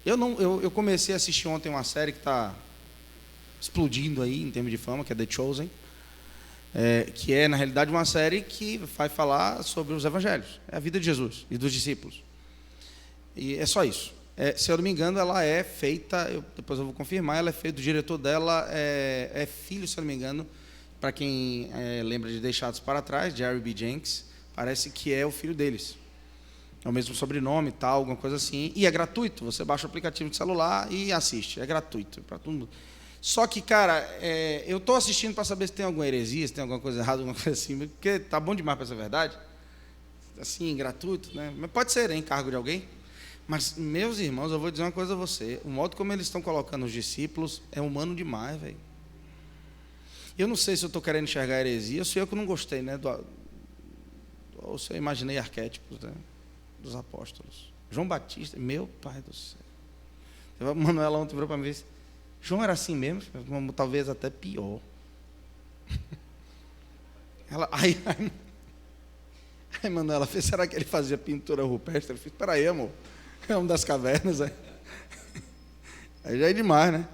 Eu comecei a assistir ontem uma série que está explodindo aí, em termos de fama, que é The Chosen, que é, na realidade, uma série que vai falar sobre os evangelhos, a vida de Jesus e dos discípulos. E é só isso. Se eu não me engano, ela é feita, depois eu vou confirmar, ela é feita, o diretor dela é filho, se eu não me engano, para quem lembra de Deixados para Trás, Jerry B. Jenks, parece que é o filho deles. É o mesmo sobrenome, tal, alguma coisa assim, e é gratuito, você baixa o aplicativo de celular e assiste, é gratuito para todo mundo. Só que, cara, eu estou assistindo para saber se tem alguma heresia, se tem alguma coisa errada, alguma coisa assim, porque tá bom demais para ser verdade, assim, gratuito, né? Mas pode ser, encargo de alguém. Mas, meus irmãos, eu vou dizer uma coisa a você, o modo como eles estão colocando os discípulos é humano demais, velho. Eu não sei se eu estou querendo enxergar heresia, ou se eu que não gostei, né? Ou se eu imaginei arquétipos, né, dos apóstolos. João Batista, meu pai do céu. A Manuela ontem virou para mim e disse, João era assim mesmo, talvez até pior. Aí Manuela fez, será que ele fazia pintura rupestre? Eu fiz, espera aí, amor, é uma das cavernas. Aí já é demais, né?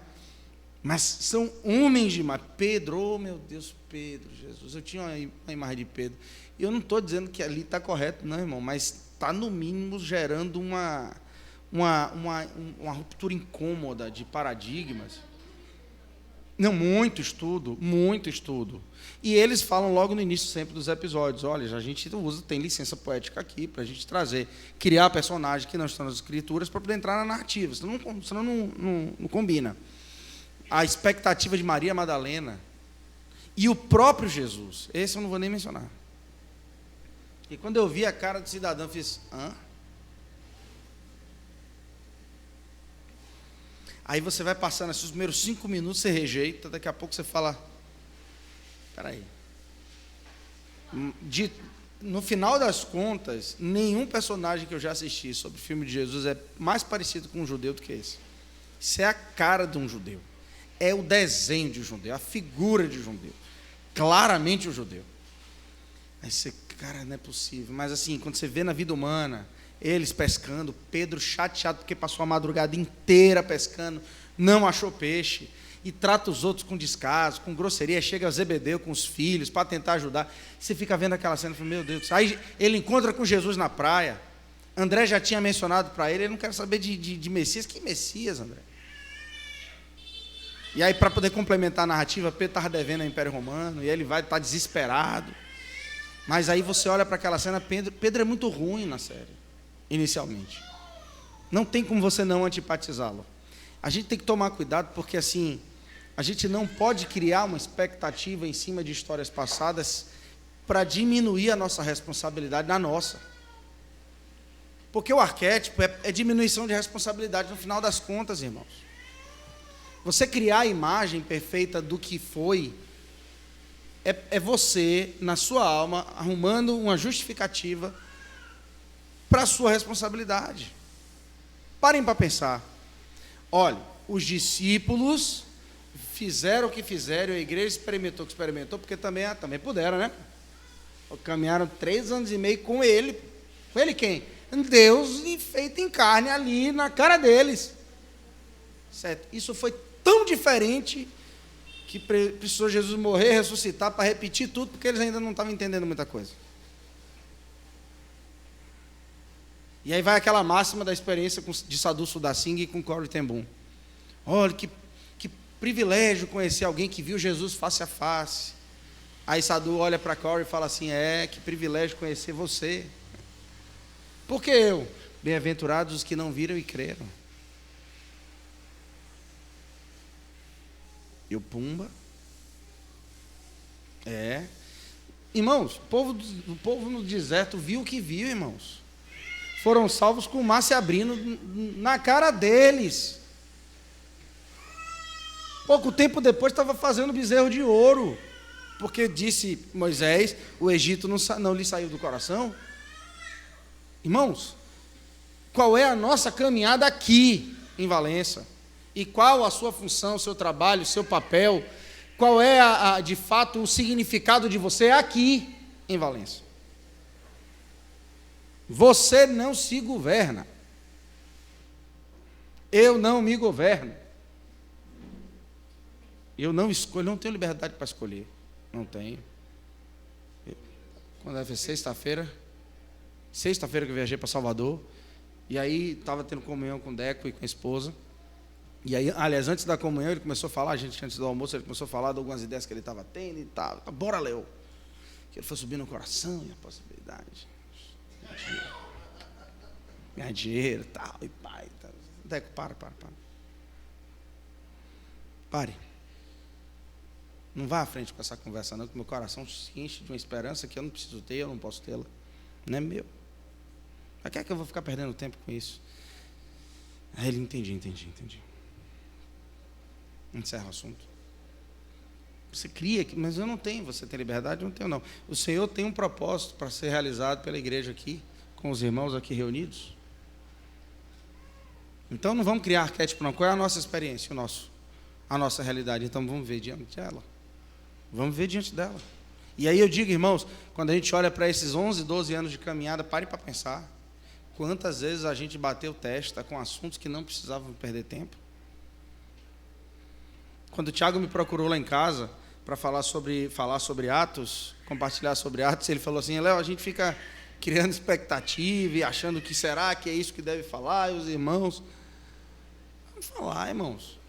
Mas são homens demais. Pedro, oh meu Deus, Pedro, Jesus. Eu tinha uma imagem de Pedro. E eu não estou dizendo que ali está correto, não, irmão, mas está, no mínimo, gerando uma ruptura incômoda de paradigmas. Não, muito estudo, muito estudo. E eles falam logo no início sempre dos episódios, olha, a gente tem licença poética aqui para a gente criar personagens que não estão nas escrituras para poder entrar na narrativa, senão não combina. A expectativa de Maria Madalena e o próprio Jesus, esse eu não vou nem mencionar. E quando eu vi a cara do cidadão, eu fiz, hã? Aí você vai passando assim, os primeiros 5 minutos você rejeita, daqui a pouco você fala, peraí. No final das contas, nenhum personagem que eu já assisti sobre o filme de Jesus é mais parecido com um judeu do que esse. Isso é a cara de um judeu. É o desenho de um judeu, a figura de um judeu. Claramente um judeu. Aí você, cara, não é possível. Mas assim, quando você vê na vida humana, eles pescando, Pedro chateado porque passou a madrugada inteira pescando, não achou peixe, e trata os outros com descaso, com grosseria, chega a Zebedeu com os filhos para tentar ajudar. Você fica vendo aquela cena e fala, meu Deus do céu. Aí ele encontra com Jesus na praia. André já tinha mencionado para ele não quer saber de Messias. Que Messias, André? E aí, para poder complementar a narrativa, Pedro estava devendo ao Império Romano, e ele vai estar desesperado. Mas aí você olha para aquela cena, Pedro é muito ruim na série, inicialmente. Não tem como você não antipatizá-lo. A gente tem que tomar cuidado, porque assim, a gente não pode criar uma expectativa em cima de histórias passadas para diminuir a nossa responsabilidade na nossa. Porque o arquétipo é diminuição de responsabilidade no final das contas, irmãos. Você criar a imagem perfeita do que foi, é você, na sua alma, arrumando uma justificativa para a sua responsabilidade. Parem para pensar. Olha, os discípulos fizeram o que fizeram, a igreja experimentou o que experimentou, porque também puderam, né? Caminharam 3 anos e meio com ele. Com ele quem? Deus feito em carne ali na cara deles. Certo? Isso foi tão diferente que precisou Jesus morrer, ressuscitar para repetir tudo, porque eles ainda não estavam entendendo muita coisa. E aí vai aquela máxima da experiência de Sadhu Sundar Singh e com Corrie ten Boom. Olha, que privilégio conhecer alguém que viu Jesus face a face. Aí Sadhu olha para Corrie e fala assim, que privilégio conhecer você. Por que eu? Bem-aventurados os que não viram e creram. E o Pumba? Irmãos, o povo no deserto viu o que viu, irmãos. Foram salvos com o mar se abrindo na cara deles. Pouco tempo depois estava fazendo bezerro de ouro, porque disse Moisés, o Egito não lhe saiu do coração. Irmãos, qual é a nossa caminhada aqui em Valença? E qual a sua função, o seu trabalho, o seu papel? Qual é, de fato, o significado de você aqui em Valença? Você não se governa. Eu não me governo. Eu não escolho, não tenho liberdade para escolher. Não tenho. Quando foi sexta-feira que eu viajei para Salvador, e aí estava tendo comunhão com o Deco e com a esposa. E aí, aliás, antes da comunhão, ele começou a falar, antes do almoço, ele começou a falar de algumas ideias que ele estava tendo e tal. Bora, Leo. Que ele foi subir no coração e a possibilidade. Ganhar dinheiro e tal, e pai. Tal. Deco, para. Pare. Não vá à frente com essa conversa, não, que meu coração se enche de uma esperança que eu não preciso ter, eu não posso tê-la. Não é meu. Para que é que eu vou ficar perdendo tempo com isso? Aí ele, entendi. Encerra o assunto. Você cria, mas eu não tenho. Você tem liberdade? Eu não tenho, não. O Senhor tem um propósito para ser realizado pela igreja aqui, com os irmãos aqui reunidos. Então não vamos criar arquétipo, não. Qual é a nossa experiência, a nossa realidade? Então vamos ver diante dela. Vamos ver diante dela. E aí eu digo, irmãos, quando a gente olha para esses 11, 12 anos de caminhada, pare para pensar. Quantas vezes a gente bateu testa com assuntos que não precisavam perder tempo? Quando o Tiago me procurou lá em casa para falar sobre Atos, compartilhar sobre Atos, ele falou assim, Léo, a gente fica criando expectativa e achando que será que é isso que deve falar, e os irmãos. Vamos falar, irmãos.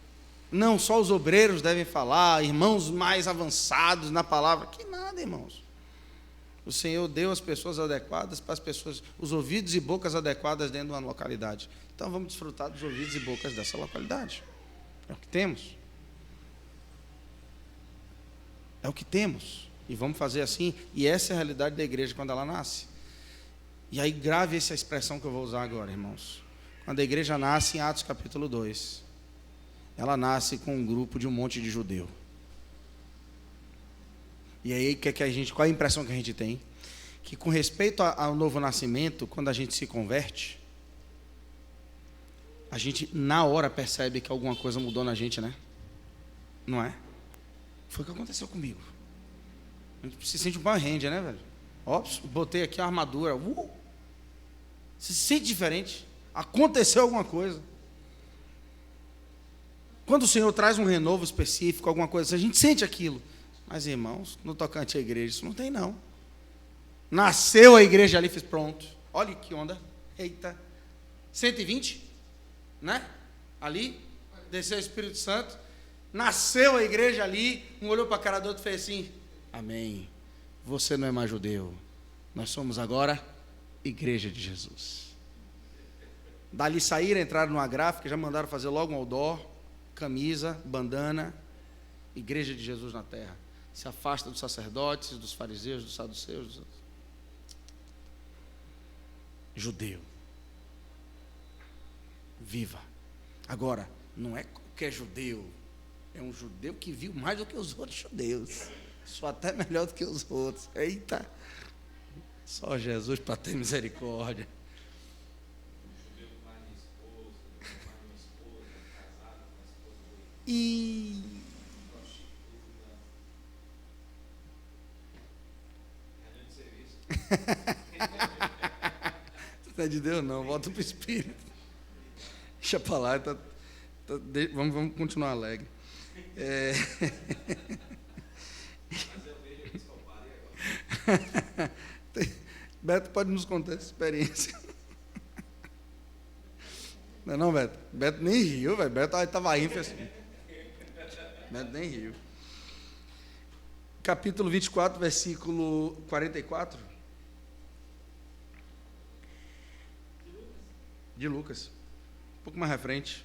Não só os obreiros devem falar, irmãos mais avançados na palavra. Que nada, irmãos. O Senhor deu as pessoas adequadas para as pessoas, os ouvidos e bocas adequadas dentro de uma localidade. Então vamos desfrutar dos ouvidos e bocas dessa localidade. É o que temos. É o que temos. E vamos fazer assim. E essa é a realidade da igreja quando ela nasce. E aí grave essa expressão que eu vou usar agora, irmãos. Quando a igreja nasce em Atos capítulo 2. ela nasce com um grupo de um monte de judeu. E aí, qual é a impressão que a gente tem? Que com respeito ao novo nascimento, quando a gente se converte, a gente na hora percebe que alguma coisa mudou na gente, né? Não é? Foi o que aconteceu comigo. A gente se sente um Power Ranger, né, velho? Ops, botei aqui a armadura. Se sente diferente. Aconteceu alguma coisa. Quando o Senhor traz um renovo específico, alguma coisa, a gente sente aquilo. Mas, irmãos, no tocante à igreja, isso não tem, não. Nasceu a igreja ali, fez pronto. Olha que onda. Eita. 120, né? Ali, desceu o Espírito Santo. Nasceu a igreja ali, um olhou para a cara do outro e fez assim: amém. Você não é mais judeu. Nós somos agora igreja de Jesus. Dali saíram, entraram numa gráfica, já mandaram fazer logo um outdoor, camisa, bandana, igreja de Jesus na terra. Se afasta dos sacerdotes, dos fariseus, dos saduceus. Judeu. Viva. Agora, não é qualquer judeu. É um judeu que viu mais do que os outros judeus. Sou até melhor do que os outros. Eita. Só Jesus para ter misericórdia. E não é de Deus não, volta para o Espírito. Deixa para lá, vamos continuar alegre. Beto pode nos contar essa experiência. Não é não, Beto? Beto nem riu, velho. Beto estava rindo assim. Beto nem riu. Capítulo 24, versículo 44. De Lucas. Um pouco mais à frente.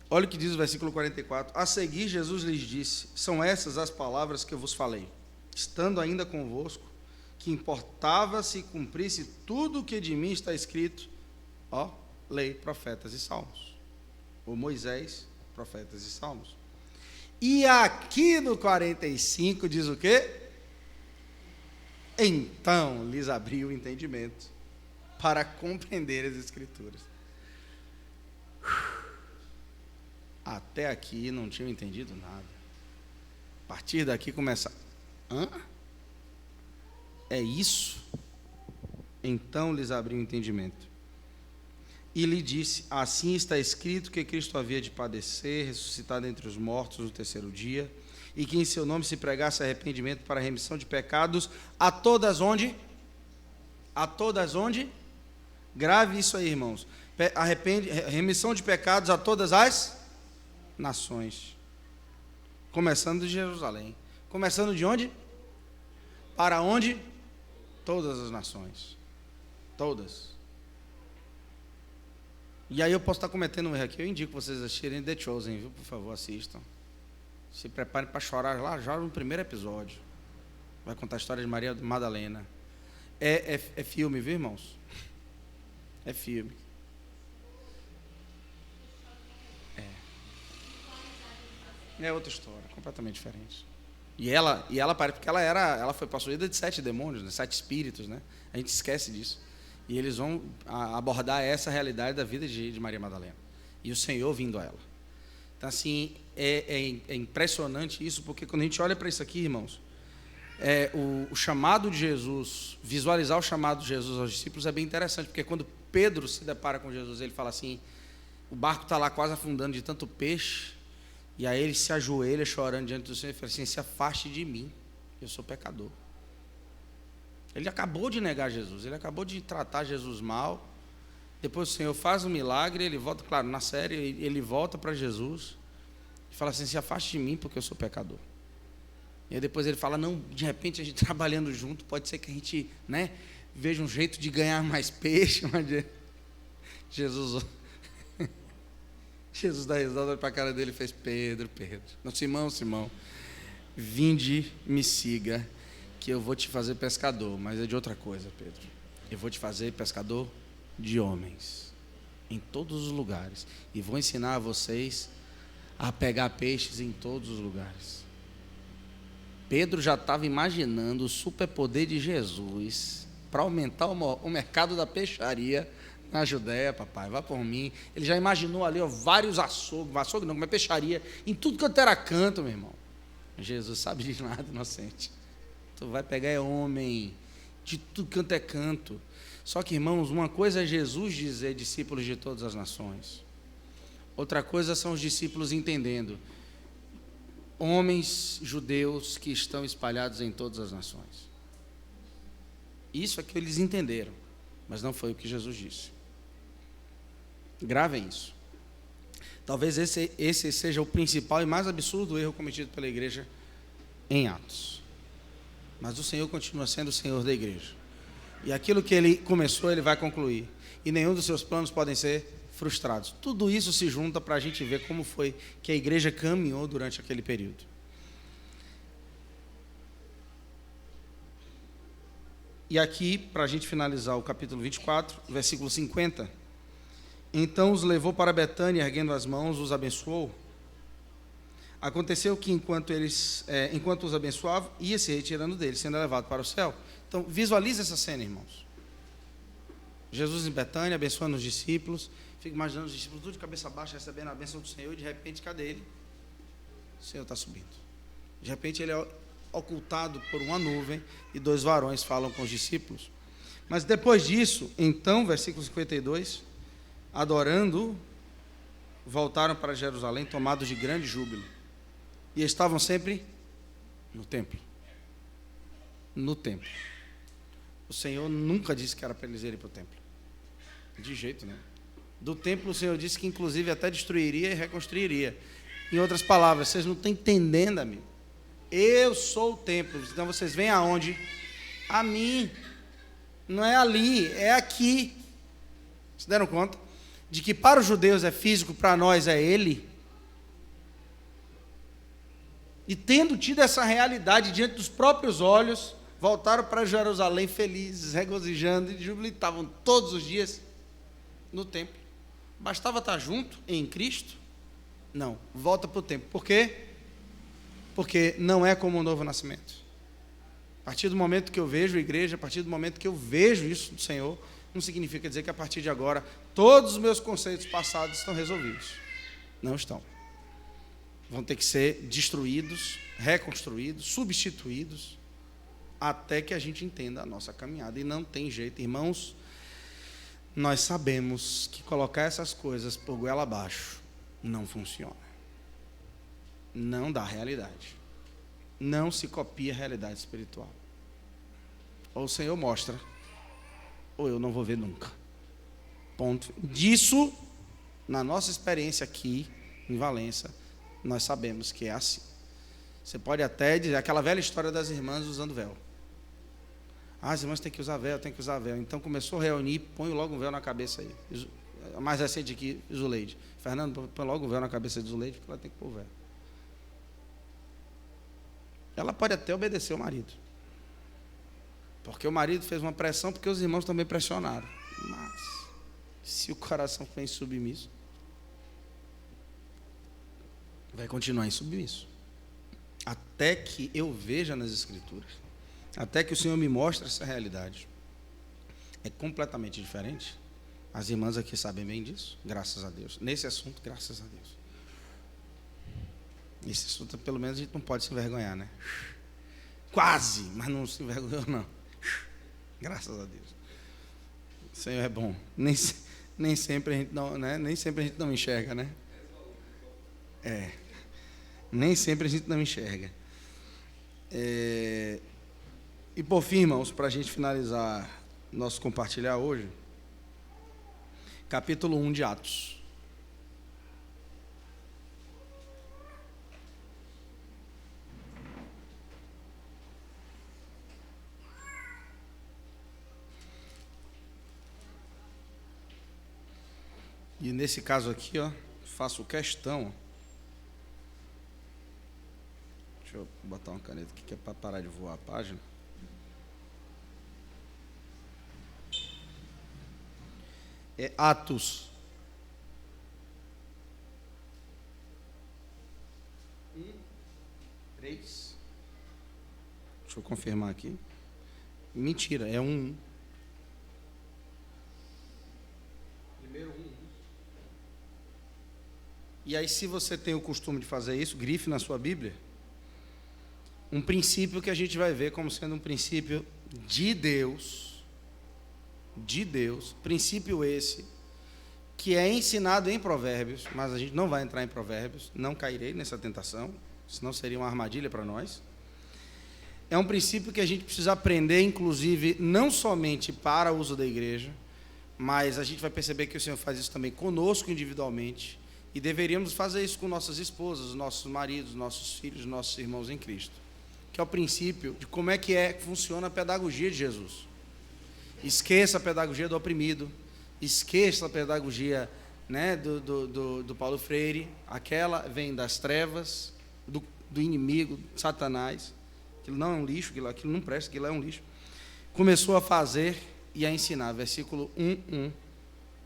Olha o que diz o versículo 44. A seguir, Jesus lhes disse: são essas as palavras que eu vos falei, estando ainda convosco, que importava se cumprisse tudo o que de mim está escrito, lei, profetas e salmos. Ou Moisés, profetas e salmos. E aqui no 45 diz o quê? Então lhes abriu o entendimento para compreender as Escrituras. Até aqui não tinham entendido nada. A partir daqui começa: hã? É isso? Então lhes abriu o entendimento. E lhe disse: assim está escrito que Cristo havia de padecer, ressuscitado entre os mortos no terceiro dia, e que em seu nome se pregasse arrependimento para a remissão de pecados a todas onde? A todas onde? Grave isso aí, irmãos. Remissão de pecados a todas as nações. Começando de Jerusalém. Começando de onde? Para onde? Todas as nações. Todas. E aí eu posso estar cometendo um erro aqui. Eu indico vocês assistirem The Chosen, viu? Por favor, assistam. Se preparem para chorar lá já no primeiro episódio. Vai contar a história de Maria Madalena. É filme, viu, irmãos? É filme. É outra história, completamente diferente. E ela parece porque ela foi possuída de 7 demônios, né? 7 espíritos, né? A gente esquece disso. E eles vão abordar essa realidade da vida de Maria Madalena. E o Senhor vindo a ela. Então, assim, é impressionante isso, porque quando a gente olha para isso aqui, irmãos, o chamado de Jesus, visualizar o chamado de Jesus aos discípulos é bem interessante, porque quando Pedro se depara com Jesus, ele fala assim, o barco está lá quase afundando de tanto peixe, e aí ele se ajoelha chorando diante do Senhor e fala assim: se afaste de mim, eu sou pecador. Ele acabou de negar Jesus, ele acabou de tratar Jesus mal. Depois o Senhor faz um milagre, ele volta, claro, na série ele volta para Jesus e fala assim: se afaste de mim porque eu sou pecador. E aí depois ele fala: não, de repente a gente trabalhando junto, pode ser que a gente, né, veja um jeito de ganhar mais peixe. Mas Jesus dá risada para a cara dele e fez: Pedro, não, Simão, vinde, me siga, que eu vou te fazer pescador. Mas é de outra coisa, Pedro. Eu vou te fazer pescador de homens, em todos os lugares, e vou ensinar a vocês a pegar peixes em todos os lugares. Pedro já estava imaginando o superpoder de Jesus para aumentar o mercado da peixaria na Judéia, papai, vá por mim. Ele já imaginou ali, ó, vários açougue não, como é peixaria, em tudo quanto era canto, meu irmão. Jesus sabe de nada, inocente. Tu vai pegar é homem, de tudo quanto é canto. Só que, irmãos, uma coisa é Jesus dizer discípulos de todas as nações. Outra coisa são os discípulos entendendo. Homens judeus que estão espalhados em todas as nações. Isso é que eles entenderam, mas não foi o que Jesus disse. Gravem isso. Talvez esse seja o principal e mais absurdo erro cometido pela igreja em Atos. Mas o Senhor continua sendo o Senhor da igreja. E aquilo que Ele começou, Ele vai concluir. E nenhum dos seus planos podem ser frustrados. Tudo isso se junta para a gente ver como foi que a igreja caminhou durante aquele período. E aqui, para a gente finalizar o capítulo 24, versículo 50. Então os levou para Betânia, erguendo as mãos, os abençoou. Aconteceu que enquanto os abençoava, ia se retirando deles, sendo levado para o céu. Então, visualize essa cena, irmãos. Jesus em Betânia, abençoando os discípulos. Fica imaginando os discípulos tudo de cabeça baixa, recebendo a bênção do Senhor, e de repente, cadê ele? O Senhor está subindo. De repente, ele é ocultado por uma nuvem, e 2 varões falam com os discípulos. Mas depois disso, então, versículo 52, adorando, voltaram para Jerusalém, tomados de grande júbilo. E estavam sempre no templo. No templo. O Senhor nunca disse que era para eles irem para o templo. De jeito nenhum. Do templo o Senhor disse que inclusive até destruiria e reconstruiria. Em outras palavras, vocês não estão entendendo, amigo. Eu sou o templo. Então vocês vêm aonde? A mim. Não é ali, é aqui. Se deram conta? De que para os judeus é físico, para nós é Ele. E tendo tido essa realidade diante dos próprios olhos, voltaram para Jerusalém felizes, regozijando e jubilando. Estavam todos os dias no templo. Bastava estar junto em Cristo? Não, volta para o templo. Por quê? Porque não é como um novo nascimento. A partir do momento que eu vejo a igreja, a partir do momento que eu vejo isso do Senhor, não significa dizer que a partir de agora todos os meus conceitos passados estão resolvidos. Não estão. Vão ter que ser destruídos, reconstruídos, substituídos, até que a gente entenda a nossa caminhada. E não tem jeito, irmãos. Nós sabemos que colocar essas coisas por goela abaixo não funciona. Não dá realidade. Não se copia a realidade espiritual. Ou o Senhor mostra, ou eu não vou ver nunca. Ponto. Disso, na nossa experiência aqui, em Valença, nós sabemos que é assim. Você pode até dizer aquela velha história das irmãs usando véu. As irmãs têm que usar véu, tem que usar véu. Então começou a reunir, põe logo um véu na cabeça aí. A mais recente aqui, Zuleide. Fernando, põe logo um véu na cabeça de Zuleide, porque ela tem que pôr o véu. Ela pode até obedecer o marido. Porque o marido fez uma pressão, porque os irmãos também pressionaram. Mas, se o coração for insubmisso, vai continuar insubmisso. Até que eu veja nas Escrituras, até que o Senhor me mostre essa realidade. É completamente diferente. As irmãs aqui sabem bem disso, graças a Deus. Nesse assunto, graças a Deus. Nesse assunto, pelo menos, a gente não pode se envergonhar, né? Quase, mas não se envergonhou, não. Graças a Deus. O Senhor é bom. Nem sempre a gente não, né? Nem sempre a gente não enxerga, né? É. Nem sempre a gente não enxerga. E por fim, irmãos, para a gente finalizar nosso compartilhar hoje, capítulo 1 de Atos. E nesse caso aqui, ó, faço questão. Deixa eu botar uma caneta aqui que é para parar de voar a página. É Atos. 3. Deixa eu confirmar aqui. Mentira, é 1. Primeiro 1. E aí, se você tem o costume de fazer isso, grife na sua Bíblia um princípio que a gente vai ver como sendo um princípio de Deus, princípio esse, que é ensinado em Provérbios, mas a gente não vai entrar em Provérbios, não cairei nessa tentação, senão seria uma armadilha para nós. É um princípio que a gente precisa aprender, inclusive, não somente para o uso da igreja, mas a gente vai perceber que o Senhor faz isso também conosco individualmente, e deveríamos fazer isso com nossas esposas, nossos maridos, nossos filhos, nossos irmãos em Cristo, que é o princípio de como é que funciona a pedagogia de Jesus. Esqueça a pedagogia do oprimido, esqueça a pedagogia, né, do Paulo Freire, aquela vem das trevas, do inimigo, Satanás, aquilo não é um lixo, aquilo não presta, aquilo é um lixo. Começou a fazer e a ensinar, versículo 1,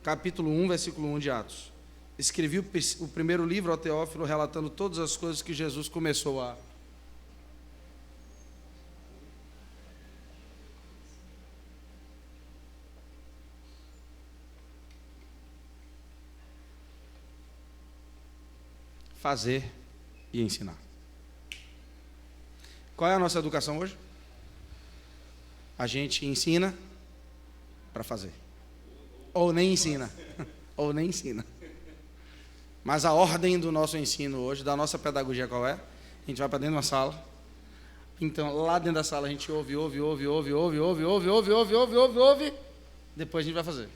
capítulo 1, versículo 1 de Atos. Escrevi o primeiro livro ao Teófilo, relatando todas as coisas que Jesus começou a fazer e ensinar. Qual é a nossa educação hoje? A gente ensina para fazer. Ou nem ensina. Ou nem ensina. Mas a ordem do nosso ensino hoje, da nossa pedagogia qual é? A gente vai para dentro de uma sala. Então, lá dentro da sala a gente ouve. Depois a gente vai fazer.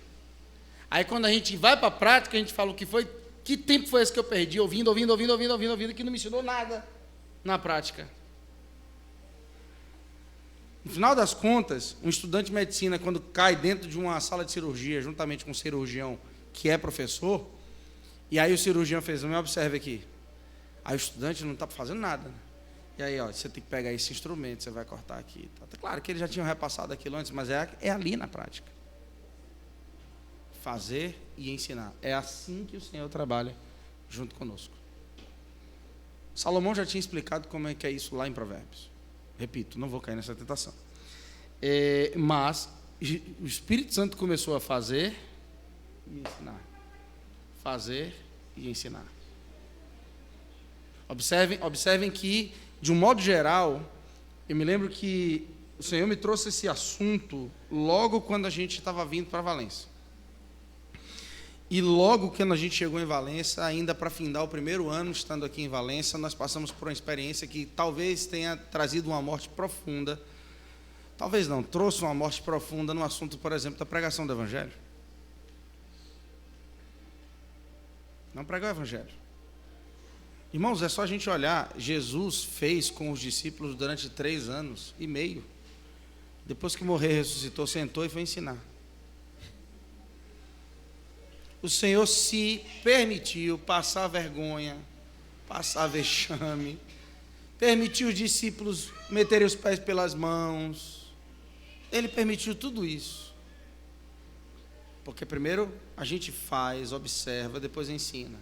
Aí quando a gente vai para a prática, a gente fala o que foi. Que tempo foi esse que eu perdi? Ouvindo, que não me ensinou nada na prática. No final das contas, um estudante de medicina, quando cai dentro de uma sala de cirurgia, juntamente com um cirurgião que é professor, e aí o cirurgião fez, me observe aqui. Aí o estudante não está fazendo nada. Né? E aí, você tem que pegar esse instrumento, você vai cortar aqui. Tá. Claro que eles já tinham repassado aquilo antes, mas é ali na prática. Fazer e ensinar. É assim que o Senhor trabalha junto conosco. Salomão já tinha explicado como é que é isso lá em Provérbios. Repito, não vou cair nessa tentação. Mas o Espírito Santo começou a fazer e ensinar. Fazer e ensinar. Observem que, de um modo geral, eu me lembro que o Senhor me trouxe esse assunto logo quando a gente estava vindo para Valência. E logo quando a gente chegou em Valência, ainda para findar o primeiro ano, estando aqui em Valência, nós passamos por uma experiência que talvez tenha trazido uma morte profunda. Talvez não, trouxe uma morte profunda no assunto, por exemplo, da pregação do Evangelho. Não pregar o Evangelho. Irmãos, é só a gente olhar, Jesus fez com os discípulos durante 3 anos e meio. Depois que morreu, ressuscitou, sentou e foi ensinar. O Senhor se permitiu passar vergonha, passar vexame, permitiu os discípulos meterem os pés pelas mãos. Ele permitiu tudo isso. Porque primeiro a gente faz, observa, depois ensina.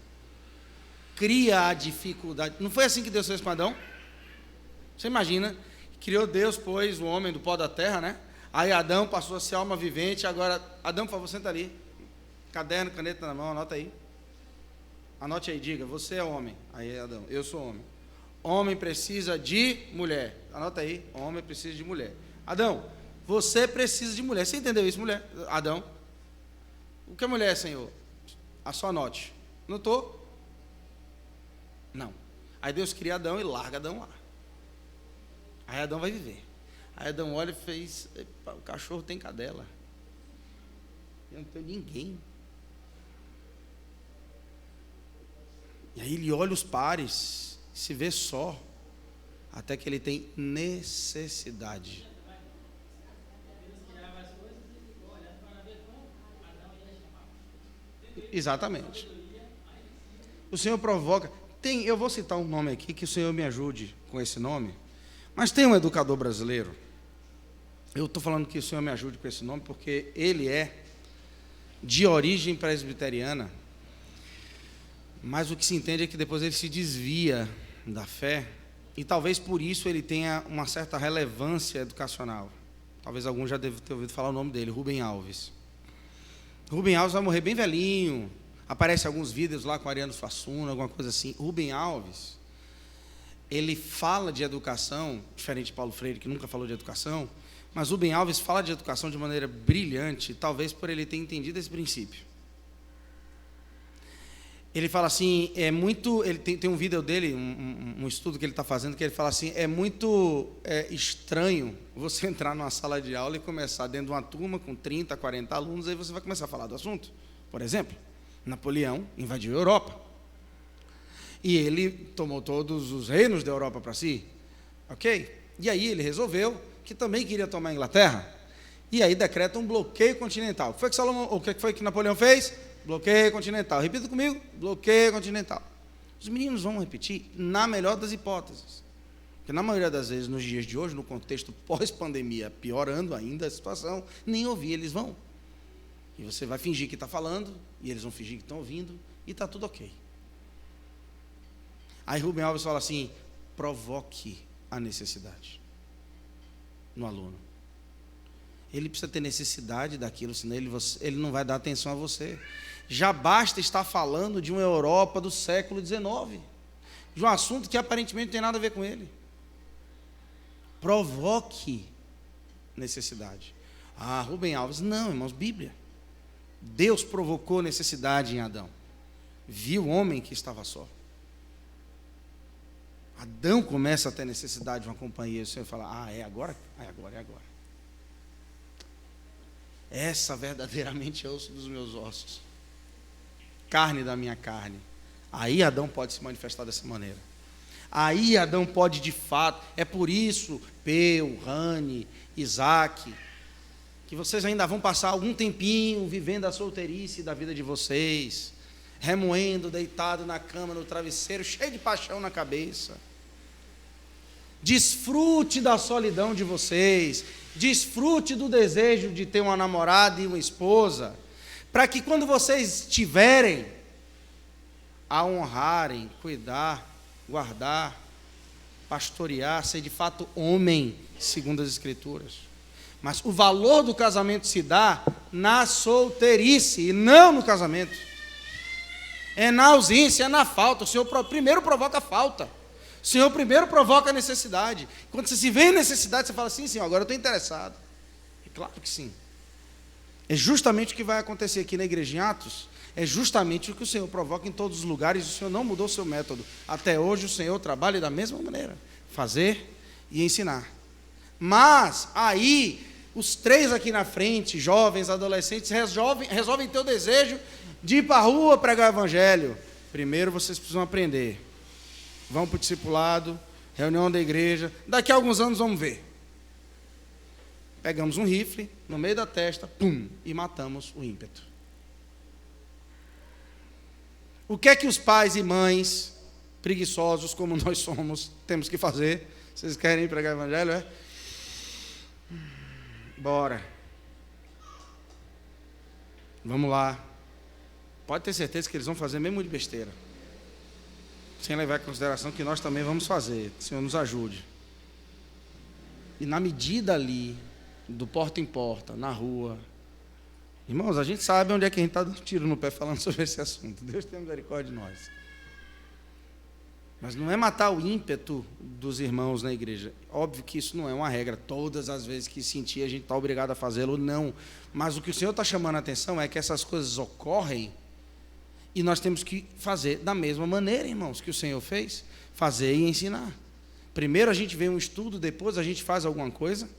Cria a dificuldade. Não foi assim que Deus fez com Adão? Você imagina, criou Deus, pois, o homem do pó da terra, né? Aí Adão passou a ser alma vivente, agora, Adão, por favor, senta ali. Caderno, caneta na mão, anota aí. Anote aí, diga, você é homem. Aí Adão, eu sou homem. Homem precisa de mulher. Anota aí, homem precisa de mulher. Adão, você precisa de mulher. Você entendeu isso, mulher? Adão, o que é mulher, Senhor? Só anote. Notou? Não. Aí Deus cria Adão e larga Adão lá. Aí Adão vai viver. Aí Adão olha e fez, o cachorro tem cadela. Eu não tenho ninguém. E aí ele olha os pares, se vê só, até que ele tem necessidade. Exatamente. O Senhor provoca. Eu vou citar um nome aqui, que o Senhor me ajude com esse nome. Mas tem um educador brasileiro. Eu estou falando que o Senhor me ajude com esse nome, porque ele é de origem presbiteriana. Mas o que se entende é que depois ele se desvia da fé E talvez por isso ele tenha uma certa relevância educacional. Talvez algum já deve ter ouvido falar o nome dele, Rubem Alves. Rubem Alves vai morrer bem velhinho. Aparece alguns vídeos lá com Ariano Suassuna, alguma coisa assim. Rubem Alves, ele fala de educação, diferente de Paulo Freire, que nunca falou de educação, mas Rubem Alves fala de educação de maneira brilhante, talvez por ele ter entendido esse princípio. Ele fala assim, ele tem um vídeo dele, um estudo que ele está fazendo, que ele fala assim, é muito estranho você entrar numa sala de aula e começar dentro de uma turma com 30, 40 alunos, aí você vai começar a falar do assunto. Por exemplo, Napoleão invadiu a Europa. E ele tomou todos os reinos da Europa para si. Ok? E aí ele resolveu que também queria tomar a Inglaterra. E aí decreta um bloqueio continental. O que foi que Napoleão fez? Bloqueio continental. Repita comigo. Bloqueio continental. Os meninos vão repetir na melhor das hipóteses. Porque na maioria das vezes, nos dias de hoje, no contexto pós-pandemia, piorando ainda a situação, nem ouvir eles vão. E você vai fingir que está falando, e eles vão fingir que estão ouvindo, e está tudo ok. Aí Rubem Alves fala assim, provoque a necessidade no aluno. Ele precisa ter necessidade daquilo, senão ele não vai dar atenção a você. Já basta estar falando de uma Europa do século XIX, de um assunto que aparentemente não tem nada a ver com ele. Provoque necessidade. Ah, Rubem Alves, não, irmãos, Bíblia. Deus provocou necessidade em Adão. Viu o homem que estava só. Adão começa a ter necessidade de uma companhia. O Senhor fala, é agora? É agora. Essa verdadeiramente é osso dos meus ossos. Carne da minha carne. Aí Adão pode se manifestar dessa maneira. Aí Adão pode de fato. É por isso, Peu, Rani, Isaac, que vocês ainda vão passar algum tempinho vivendo a solteirice da vida de vocês, remoendo, deitado na cama, no travesseiro, cheio de paixão na cabeça. Desfrute da solidão de vocês, desfrute do desejo de ter uma namorada e uma esposa, para que quando vocês tiverem a honrarem, cuidar, guardar, pastorear, ser de fato homem, segundo as Escrituras. Mas o valor do casamento se dá na solteirice e não no casamento. É na ausência, é na falta. O Senhor primeiro provoca a falta. O Senhor primeiro provoca a necessidade. Quando você se vê em necessidade, você fala assim, Senhor, agora eu estou interessado. É claro que sim. É justamente o que vai acontecer aqui na igreja em Atos. É justamente o que o Senhor provoca em todos os lugares. O Senhor não mudou o seu método. Até hoje o Senhor trabalha da mesma maneira. Fazer e ensinar. Mas aí, os três aqui na frente, jovens, adolescentes, resolvem ter o desejo de ir para a rua pregar o evangelho. Primeiro vocês precisam aprender. Vão para o discipulado, reunião da igreja. Daqui a alguns anos vamos ver. Pegamos um rifle no meio da testa, pum, e matamos o ímpeto. O que é que os pais e mães, preguiçosos como nós somos, temos que fazer? Vocês querem ir pregar o evangelho, é? Bora. Vamos lá. Pode ter certeza que eles vão fazer mesmo de besteira. Sem levar em consideração que nós também vamos fazer. O Senhor nos ajude. E na medida ali, do porta em porta, na rua. Irmãos, a gente sabe onde é que a gente está dando tiro no pé falando sobre esse assunto. Deus tenha misericórdia de nós. Mas não é matar o ímpeto dos irmãos na igreja. Óbvio que isso não é uma regra. Todas as vezes que sentir, a gente está obrigado a fazê-lo, não. Mas o que o Senhor está chamando a atenção é que essas coisas ocorrem e nós temos que fazer da mesma maneira, irmãos, que o Senhor fez. Fazer e ensinar. Primeiro a gente vê um estudo, depois a gente faz alguma coisa.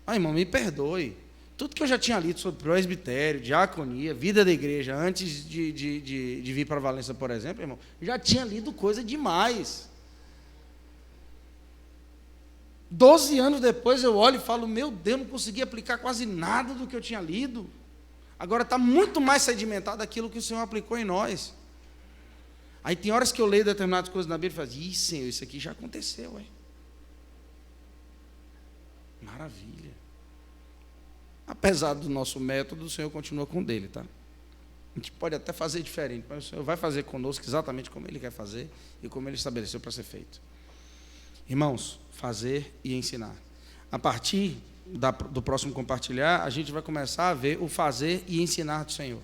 Irmão, me perdoe. Tudo que eu já tinha lido sobre presbitério, diaconia, vida da igreja, antes de vir para Valença, por exemplo, irmão, já tinha lido coisa demais. 12 anos depois eu olho e falo, meu Deus, não consegui aplicar quase nada do que eu tinha lido. Agora está muito mais sedimentado aquilo que o Senhor aplicou em nós. Aí tem horas que eu leio determinadas coisas na Bíblia e falo, Senhor, isso aqui já aconteceu, hein? Maravilha. Apesar do nosso método, o Senhor continua com o dele, tá? A gente pode até fazer diferente, mas o Senhor vai fazer conosco exatamente como Ele quer fazer e como Ele estabeleceu para ser feito. Irmãos, fazer e ensinar. A partir do próximo compartilhar, a gente vai começar a ver o fazer e ensinar do Senhor.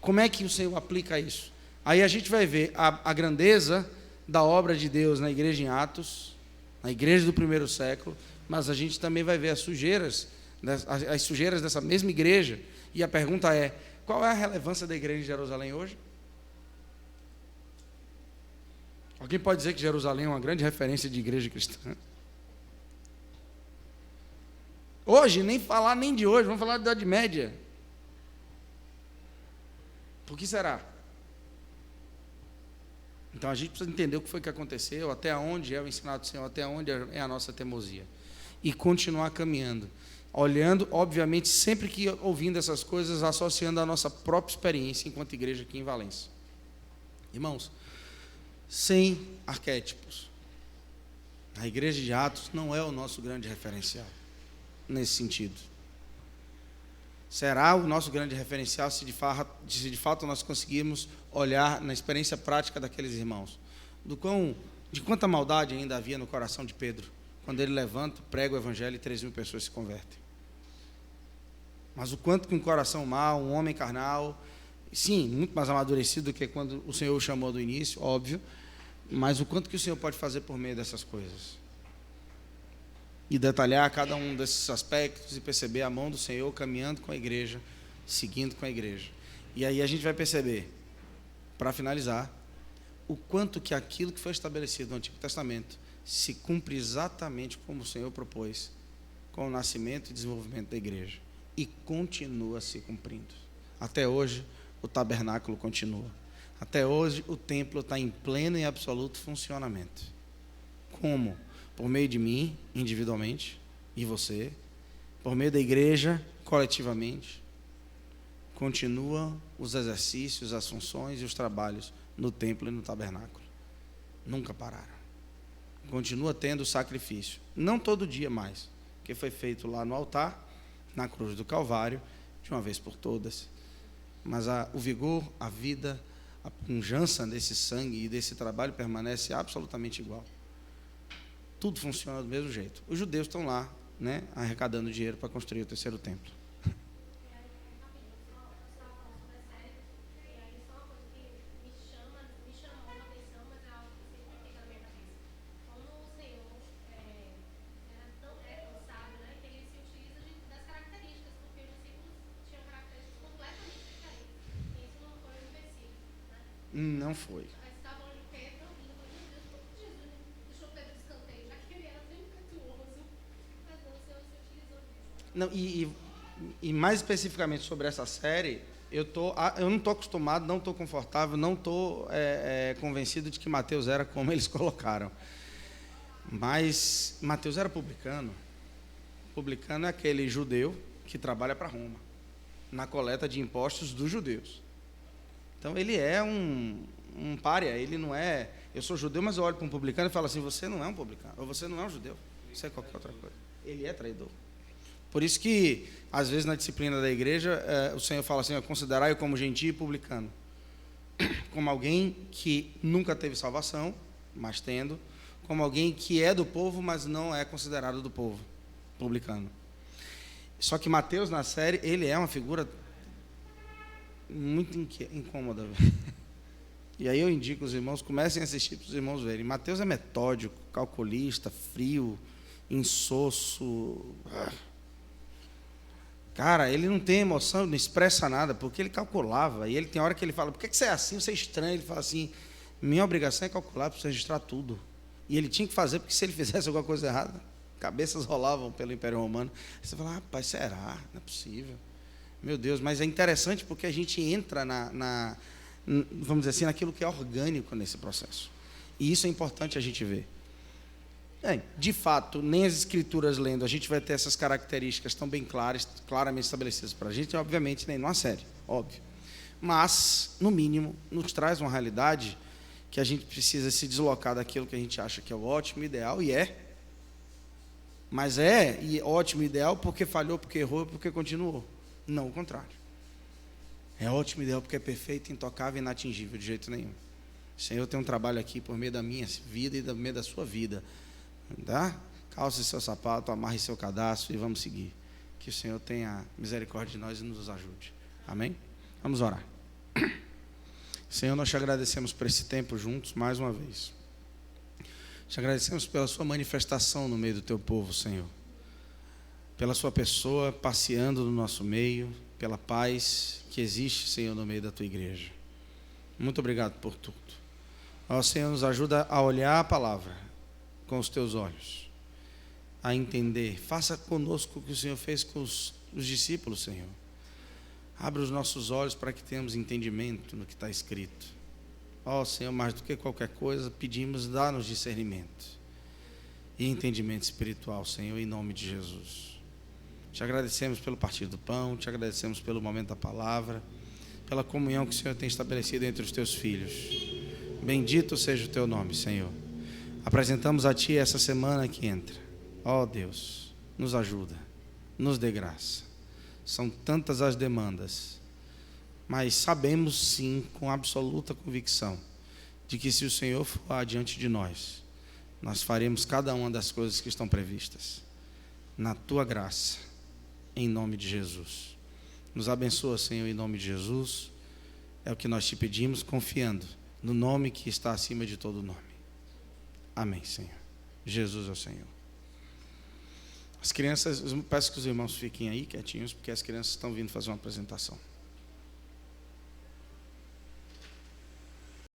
Como é que o Senhor aplica isso? Aí a gente vai ver a grandeza da obra de Deus na igreja em Atos, na igreja do primeiro século, mas a gente também vai ver as sujeiras dessa mesma igreja. E a pergunta é: qual é a relevância da igreja de Jerusalém hoje? Alguém pode dizer que Jerusalém é uma grande referência de igreja cristã? Hoje, nem falar nem de hoje, vamos falar da Idade Média. Por que será? Então a gente precisa entender o que foi que aconteceu, até onde é o ensinado do Senhor, até onde é a nossa teimosia. E continuar caminhando. Olhando, obviamente, sempre que ouvindo essas coisas, associando a nossa própria experiência enquanto igreja aqui em Valência. Irmãos, sem arquétipos. A igreja de Atos não é o nosso grande referencial, nesse sentido. Será o nosso grande referencial se de fato nós conseguirmos olhar na experiência prática daqueles irmãos. De quanta maldade ainda havia no coração de Pedro, quando ele levanta, prega o evangelho e 3.000 pessoas se convertem. Mas o quanto que um coração mau, um homem carnal, sim, muito mais amadurecido do que quando o Senhor o chamou do início, óbvio, mas o quanto que o Senhor pode fazer por meio dessas coisas. E detalhar cada um desses aspectos e perceber a mão do Senhor caminhando com a igreja, seguindo com a igreja. E aí a gente vai perceber, para finalizar, o quanto que aquilo que foi estabelecido no Antigo Testamento se cumpre exatamente como o Senhor propôs, com o nascimento e desenvolvimento da igreja. E continua se cumprindo. Até hoje, o tabernáculo continua. Até hoje, o templo está em pleno e absoluto funcionamento. Como? Por meio de mim, individualmente, e você, por meio da igreja, coletivamente, continuam os exercícios, as funções e os trabalhos no templo e no tabernáculo. Nunca pararam. Continua tendo o sacrifício. Não todo dia mais, que foi feito lá no altar, na cruz do Calvário, de uma vez por todas. Mas o vigor, a vida, a pujança desse sangue e desse trabalho permanece absolutamente igual. Tudo funciona do mesmo jeito. Os judeus estão lá, né, arrecadando dinheiro para construir o terceiro templo. Não foi. Não, e mais especificamente sobre essa série, eu não estou acostumado, não estou confortável, não estou convencido de que Mateus era como eles colocaram. Mas Mateus era publicano. Publicano é aquele judeu que trabalha para Roma, na coleta de impostos dos judeus. Então ele é um pária, ele não é... Eu sou judeu, mas eu olho para um publicano e falo assim: você não é um publicano, ou você não é um judeu, você é qualquer outra coisa. Ele é traidor. Por isso que, às vezes, na disciplina da igreja, o Senhor fala assim: considerai-o como gentio e publicano. Como alguém que nunca teve salvação, mas tendo. Como alguém que é do povo, mas não é considerado do povo, publicano. Só que Mateus, na série, ele é uma figura muito incômoda. E aí eu indico os irmãos, comecem a assistir para os irmãos verem. Mateus é metódico, calculista, frio, insosso. Cara, ele não tem emoção, não expressa nada, porque ele calculava. E ele tem hora que ele fala: por que você é assim? Você é estranho. Ele fala assim: minha obrigação é calcular, para registrar tudo. E ele tinha que fazer, porque se ele fizesse alguma coisa errada, cabeças rolavam pelo Império Romano. Aí você fala: rapaz, será? Não é possível. Meu Deus, mas é interessante porque a gente entra vamos dizer assim, naquilo que é orgânico nesse processo. E isso é importante a gente ver. De fato, nem as escrituras lendo, a gente vai ter essas características tão bem claras, claramente estabelecidas para a gente, obviamente, nem numa série, óbvio. Mas, no mínimo, nos traz uma realidade que a gente precisa se deslocar daquilo que a gente acha que é o ótimo, ideal, e é. Mas ótimo, ideal porque falhou, porque errou, porque continuou. Não o contrário. É ótimo e ideal porque é perfeito, intocável e inatingível, de jeito nenhum. O Senhor tem um trabalho aqui por meio da minha vida e por meio da sua vida. Tá? Calce seu sapato, amarre seu cadastro e vamos seguir. Que o Senhor tenha misericórdia de nós e nos ajude. Amém? Vamos orar. Senhor, nós te agradecemos por esse tempo juntos, mais uma vez. Te agradecemos pela sua manifestação no meio do teu povo, Senhor. Pela sua pessoa passeando no nosso meio, pela paz que existe, Senhor, no meio da tua igreja. Muito obrigado por tudo. Ó Senhor, nos ajuda a olhar a palavra com os teus olhos, a entender. Faça conosco o que o Senhor fez com os discípulos, Senhor. Abre os nossos olhos para que tenhamos entendimento no que está escrito. Ó Senhor, mais do que qualquer coisa, pedimos, dá-nos discernimento e entendimento espiritual, Senhor, em nome de Jesus. Te agradecemos pelo partir do pão, te agradecemos pelo momento da palavra, pela comunhão que o Senhor tem estabelecido entre os teus filhos. Bendito seja o teu nome, Senhor. Apresentamos a Ti essa semana que entra. Ó Deus, nos ajuda, nos dê graça. São tantas as demandas, mas sabemos sim, com absoluta convicção, de que se o Senhor for adiante de nós, nós faremos cada uma das coisas que estão previstas, na Tua graça, em nome de Jesus. Nos abençoa, Senhor, em nome de Jesus. É o que nós te pedimos, confiando no nome que está acima de todo nome. Amém, Senhor. Jesus é o Senhor. As crianças, peço que os irmãos fiquem aí quietinhos, porque as crianças estão vindo fazer uma apresentação.